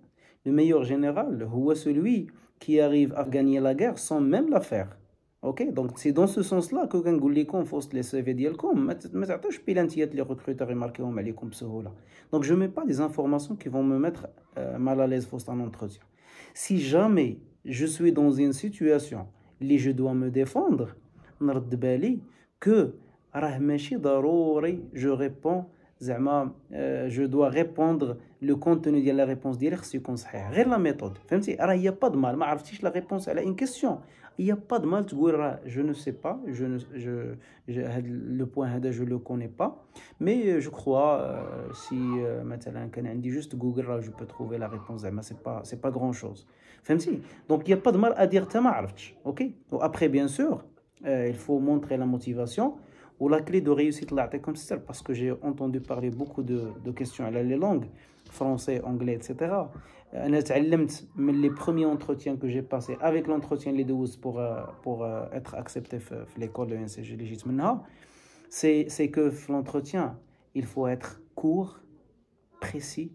Le meilleur général هو celui qui arrive à gagner la guerre sans même la faire. OK, donc c'est dans ce sens là que كنقول لكم في وسط les CV ديالكم ما تعطوش بلانتيات les recruteurs يماركيوهم عليكم بسهوله. Donc je mets pas des informations qui vont me mettre mal à l'aise في وسط un entretien. Si jamais je suis dans une situation اللي je dois me défendre, نرد بالي que راه ماشي ضروري je réponds زعما je dois répondre le contenu ديال la réponse ديالي خصو يكون صحيح, غير لا ميثود. فهمتي؟ راه هي با د مال ما عرفتيش لا ريبونس على une question, هي با د مال تقول راه je ne sais pas, هاد le point هذا je le connais pas, mais je crois si مثلا كان عندي juste Google راه je peux trouver la réponse. زعما c'est pas grand chose. فهمتي؟ donc il y a pas de mal à dire تا ما عرفتش. OK, après bien sûr il faut montrer la motivation. Ou la clé de réussite là, comme ça, parce que j'ai entendu parler beaucoup de questions à les langues, français, anglais, etc. أنا تعلمت من les premiers entretiens que j'ai passés avec l'entretien les 12 pour être accepté في l'école de l'ENCG اللي جيت منها, c'est que l'entretien il faut être court, précis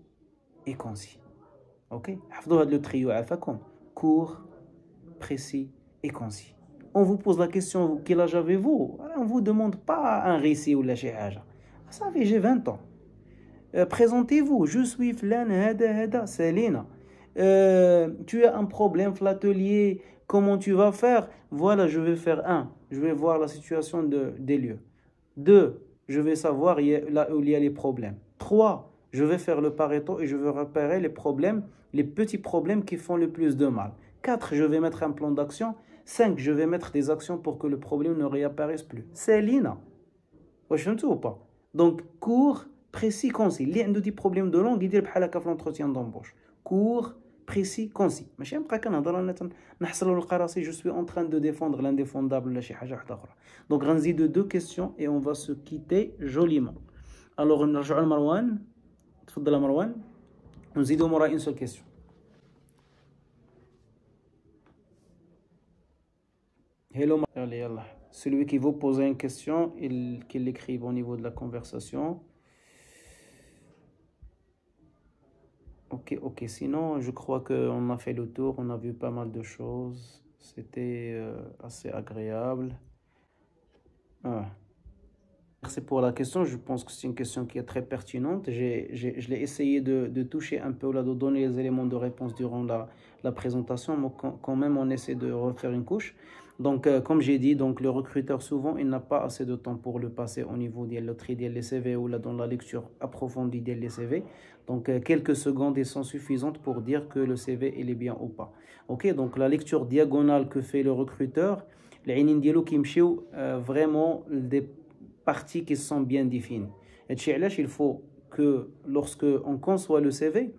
et concis. OK, حفظوا هذا le trio عافاكم, court, précis et concis. On vous pose la question, quel âge avez-vous? On ne vous demande pas un récit ou la chihaja. Vous savez, j'ai 20 ans. Présentez-vous, je suis flan, hada, Selina. Tu as un problème dans l'atelier, comment tu vas faire? Voilà, je vais faire 1. Je vais voir la situation des lieux. 2. Je vais savoir là où il y a les problèmes. 3. Je vais faire le Pareto et je vais repérer les problèmes, les petits problèmes qui font le plus de mal. 4. Je vais mettre un plan d'action. 5. Je vais mettre des actions pour que le problème ne réapparaisse plus. C'est Lina. Wesh fhmtu ou pas? Donc, court, précis, concis. Li عنده des problèmes de langue, يدير بحال هكا في l'entretien d'embauche. Court, précis, concis. ماشي نبقى كنهضر انا نحصل نلقى راسي je suis en train de défendre l'indéfendable ولا شي حاجه واحده اخرى. Donc غنزيدو 2 questions et on va se quitter joliment. Alors نرجعوا لمروان. تفضل مروان. نزيدو مورا une seule question. Hello, allez, yallah. Celui qui vous pose une question, qu'il l'écrive au niveau de la conversation. Ok. Sinon, je crois qu'on a fait le tour. On a vu pas mal de choses. C'était assez agréable. Merci pour la question. Je pense que c'est une question qui est très pertinente. Je l'ai essayé de toucher un peu, là, de donner les éléments de réponse durant la présentation. Mais quand même, on essaie de refaire une couche. Donc, comme j'ai dit, donc, le recruteur, souvent, il n'a pas assez de temps pour le passer au niveau de tri des CV ou là, dans la lecture approfondie des CV. Donc, quelques secondes, elles sont suffisantes pour dire que le CV, il est bien ou pas. OK, donc la lecture diagonale que fait le recruteur, les عينين ديالو كيمشيو vraiment des parties qui sont bien définies. Et il faut que lorsque on conçoit le CV,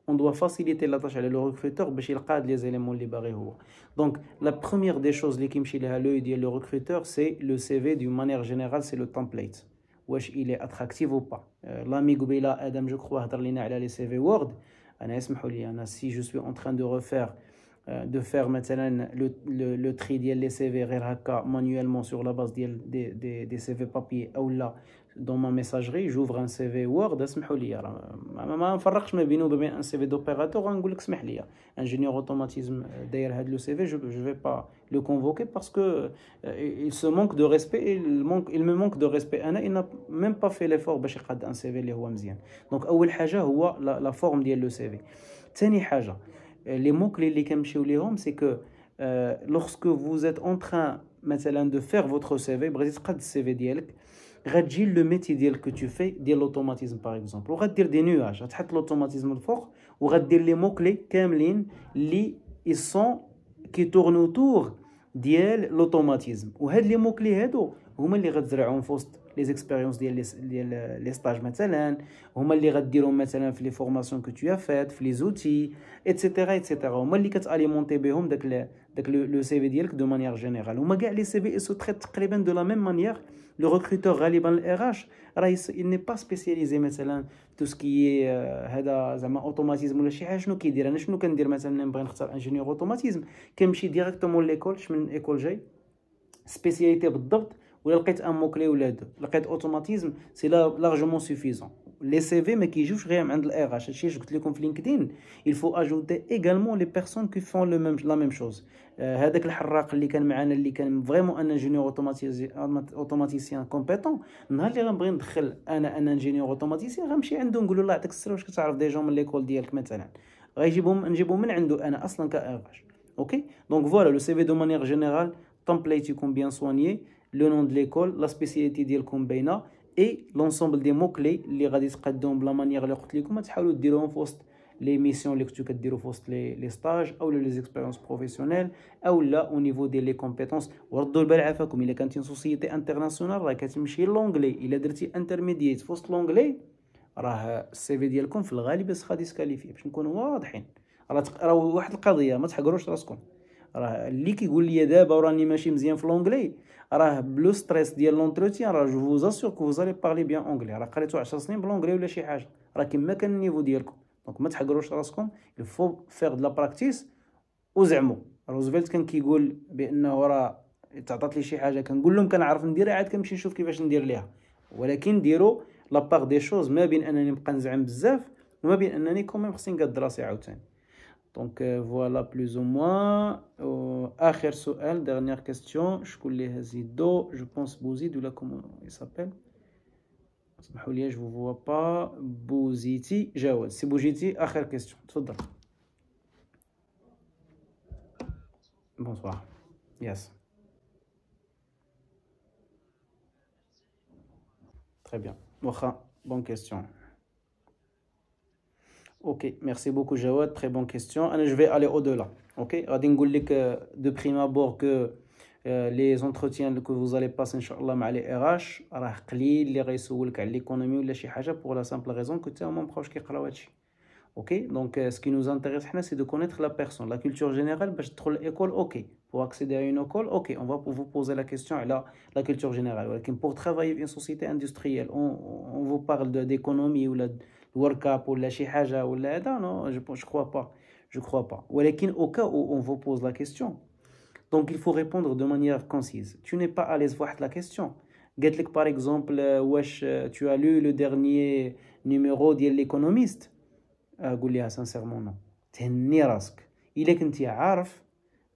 on doit faciliter la tâche à le recruteur باش يلقى les éléments اللي باغي هو. Donc la première des choses اللي كيمشي لها l'œil ديال le recruteur, c'est le CV d'une manière générale, c'est le template. واش il est attractif ou pas. L'ami قبيله ادم je crois هضر لينا على les CV Word. انا اسمحوا لي انا si je suis en train de refaire de faire maintenant le tri ديال les CV غير هكا manuellement sur la base des CV papier ou là dans ma messagerie j'ouvre un CV Word اسمحوا لي راه ما نفرقش ما بينه وبين un CV d'opérateur غنقول لك اسمح لي ingénieur automatisme داير هذا le CV je vais pas le convoquer parce que il se manque de respect il me manque de respect انا il n'a même pas fait l'effort باش يقاد un CV اللي هو مزيان. donc اول حاجه هو la forme ديال le CV. ثاني حاجه les mots clés اللي كنمشيو ليهم c'est que lorsque vous êtes en train مثلا de faire votre CV بغيتي تقاد السي ديالك غتجي لو ميتي ديال que tu fais ديال لوتوماتيزم باغ اكزومبل وغدير دي نيواج غتحط لوتوماتيزم الفوق وغدير لي مو كلي كاملين اللي ils sont qui tournent autour ديال لوتوماتيزم وهاد لي مو كلي هادو هما اللي غتزرعهم في وسط لي زيكسبيريونس ديال لي ستاج مثلا هما اللي غديرهم مثلا في لي فورماسيون كو تو فات في لي زوتي ايتترا ايتترا هما اللي كتاليمونتي بهم داك لو سي في ديالك دو مانيير جينيرال هما كاع لي سي في سو تريت تقريبا دو لا ميم مانيير. لو ريكروتور غالبا الاي اتش راه il n'est pas spécialisé مثلا تو سكي هذا زعما اوتوماتيزم ولا شي حاجه شنو كيدير انا شنو كندير مثلا نبغي نختار انجينيور اوتوماتيزم كنمشي ديريكتومون ليكول من ايكول جاي سبيسياليتي بالضبط ولا لقيت ان مو كلي ولا دو لقيت اوتوماتيزم سي لارجمون سوفيزون. لي سي في ما كيجيوش غير من عند الاي اتش هادشي اللي قلت لكم في لينكدين il faut ajouter également les personnes qui font le même la même chose. هذاك الحراق اللي كان معنا اللي كان فريمون ان انجينيور اوتوماتيسيان كومبيتون نهار اللي غنبغي ندخل انا انجينيور اوتوماتيسيان غنمشي عنده نقول له الله يعطيك السر واش كتعرف دي جون من ليكول ديالك مثلا نجيبهم من عنده انا اصلا كاي اتش. اوكي دونك فوالا لو سي في دو مانيير جينيرال template يكون بيان سوانيي لو نون دو ليكول لا سبيسياليتي ديالكم باينه اي لونسومبل دي مو كلي اللي غادي تقادوهم بلا مانيير اللي قلت لكم تحاولوا ديروهم في وسط لي ميسيون اللي كنتو كديروا في وسط لي ستاج او لي زيكسبيريونس بروفيسيونيل او لا او نيفو ديال لي كومبيتونس. وردوا البال عافاكم الا كانتي سوسيتي انترناسيونال راه كتمشي لونجلي الا درتي انترميدييت في وسط لونجلي راه السي في ديالكم في الغالب غادي ديسكاليفي باش نكونوا واضحين. راه واحد القضيه ما تحقروش راسكم راه اللي كيقول لي دابا وراني ماشي مزيان في لونجلي راه بلو ستريس ديال لونتروتيان راه جو فوز اسور كو فوزالي بارلي بيان اونجلي راه قريتو 10 سنين بلونجلي ولا شي حاجه راه كما كان النيفو ديالكم. دونك ما تحقروش راسكم الفو فيغ دو لا براكتيس وزعموا. روزفلت كان كيقول بانه راه تعطات لي شي حاجه كنقول لهم كنعرف نديرها عاد كنمشي نشوف كيفاش ندير ليها ولكن ديروا لا باغ دي شوز ما بين انني نبقى نزعم بزاف وما بين انني كوميم خصني نقاد راسي عاوتاني. دونك فوالا بلوز او موان. اخر سؤال dernière question شكون اللي هزيدو جو بونس بوزيد ولا كومون يسابيل اسمحوا لي جو فوا با بوزيتي جواد سي بوجيتي اخر كيستيون تفضل. بونسوار يس très bien واخا بون كيستيون. Ok, merci beaucoup Jawad, très bonne question. Je vais aller au-delà. Ok, غادي نقول لك de prime abord que les entretiens que vous allez passer inchallah مع les RH راه قليل اللي غيسولك على l'économie ولا شي حاجه pour la simple raison que تا هما مابقاوش كيقراو هادشي. Ok, donc ce qui nous intéresse حنا c'est de connaître la personne, la culture générale باش تدخل l'école. Ok, pour accéder à une école, ok, on va vous poser la question على la culture générale. ولكن pour travailler dans une société industrielle, on vous parle d'économie ou work-up ou شي حاجه ولا هذا non je crois pas ولكن au cas où on vous pose la question donc il faut répondre de manière concise. Tu n'es pas à l'aise واحد la question قالت لك par exemple واش tu as lu le dernier numéro ديال l'économiste قول ليها sincèrement non تهني راسك. الا كنتي عارف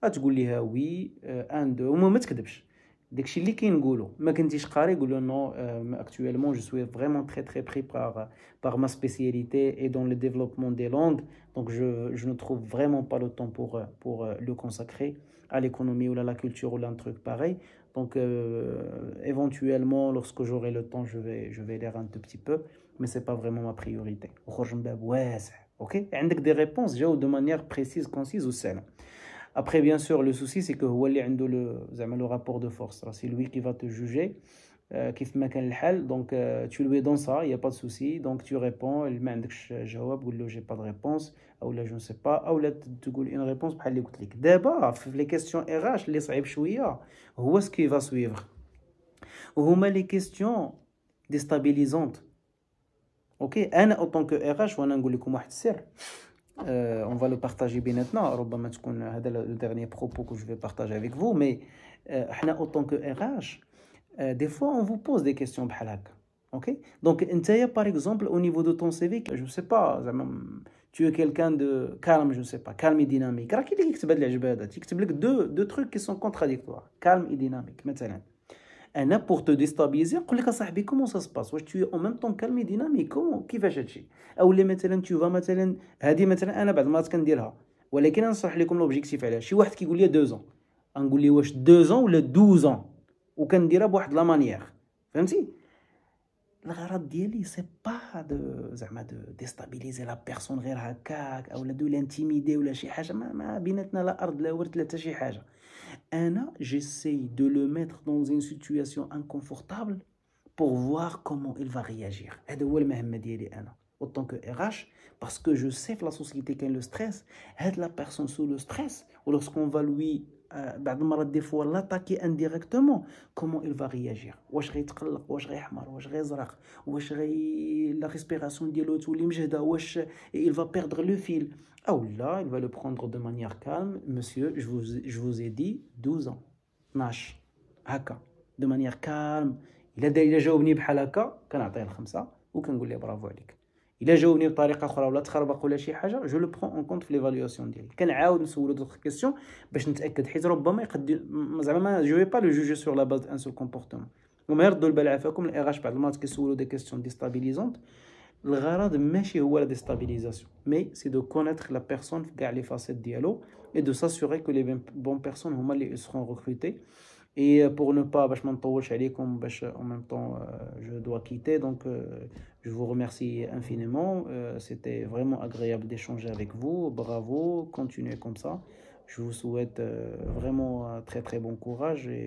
غتقول ليها وي ان دو وما ما تكذبش داكشي اللي كينقولوا ما كنتيش قاري قول له نو actuellement je suis vraiment très pris par ma spécialité et dans le développement des langues donc je ne trouve vraiment pas le temps pour le consacrer à l'économie ou à la culture ou un truc pareil. Donc éventuellement lorsque j'aurai le temps je vais lire un tout petit peu mais c'est pas vraiment ma priorité. وخرج من باب واسع. OK عندك des réponses جاو de manière précise concise وسهله. Après, bien sûr, le souci, c'est que le rapport de force. C'est lui qui va te juger. كيف ما كان الحال. Donc, tu lui donnes ça, il n'y a pas de souci. Donc, tu réponds. ما عندكش جواب قول له j'ai pas de réponse. أو لا je ne sais pas. أو لا تقول une réponse بحال اللي قلت لك. دابا في les questions RH اللي صعيب شوية هو ce qui va suivre. وهما les questions déstabilisantes. OK أنا en tant que RH وأنا نقول لكم واحد السر. On va le partager بيناتنا. ربما تكون هذا le dernier propos que je vais partager avec vous, mais احنا autant que RH, des fois on vous pose des questions بحال هكا. OK, donc نتايا par exemple au niveau de ton CV, je sais pas زعما tu es quelqu'un de calme, je sais pas, calme et dynamique. راه كي اللي يكتب هاد العجبات يكتب لك deux trucs qui sont contradictoires, calme et dynamique مثلا. انا pour te déstabiliser نقول لك اصاحبي comment ça se passe, واش tu es en même temps calme et dynamique, كيفاش هادشي؟ او اللي مثلا tu vas مثلا هذه مثلا انا بعض المرات كنديرها، ولكن نشرح لكم لوبجيكتيف عليها. شي واحد كيقول لي 2 ans نقول لي واش 2 ans ولا 12 ans، وكنديرها بواحد لا مانيير، فهمتي؟ الغرض ديالي سي با دو زعما دو ديستابيليزي لا بيرسون غير هكاك، او دو لانتيميدي ولا شي حاجه. ما بيناتنا لا ارض لا ورد لا حتى شي حاجه. انا j'essaie de le mettre dans une situation inconfortable pour voir comment il va réagir. هذا هو المهمه ديالي انا autant que RH, parce que je sais que la société كاين لو ستريس. هاد لا بيرسون سو لو ستريس ولوسكون فا لوي بعض المرات دي فوا لاتاكي انديريكتومون، كومون il va réagir. واش غيتقلق، واش غيحمر، واش غيزرق، واش لا ريسبيراسيون ديالو تولي مجهده، واش il va perdre le fil. او لا il va le prendre de manière calme. Monsieur, je vous ai dit 12 ans 12 هكا de manière calme. الا جاوبني بحال هكا كنعطيه الخمسه وكنقول ليه برافو عليك. الا جاوبني بطريقه اخرى ولا تخربق ولا شي حاجه جو لو برون اون كونت في ليفاليواسيون ديالي. كنعاود نسولو دوطخ كيسيون باش نتاكد، حيت ربما يقد زعما جو في با لو جوجي سور لا باز ان سول كومبورتمون. وما يردوا البال عافاكم الاي اش بعض المرات كيسولو دي كيسيون ديستابيليزونت. الغرض ماشي هو لا ديستابيليزاسيون، مي سي دو كونيتر لا بيرسون في كاع لي فاسيت ديالو اي دو ساسيوري كو لي بون بيرسون هما اللي سرون ريكروتي. Et pour ne pas, باش ما نطولش عليكم باش en même temps je dois quitter, donc je vous remercie infiniment. C'était vraiment agréable d'échanger avec vous. Bravo, continuez comme ça. Je vous souhaite vraiment très très bon courage et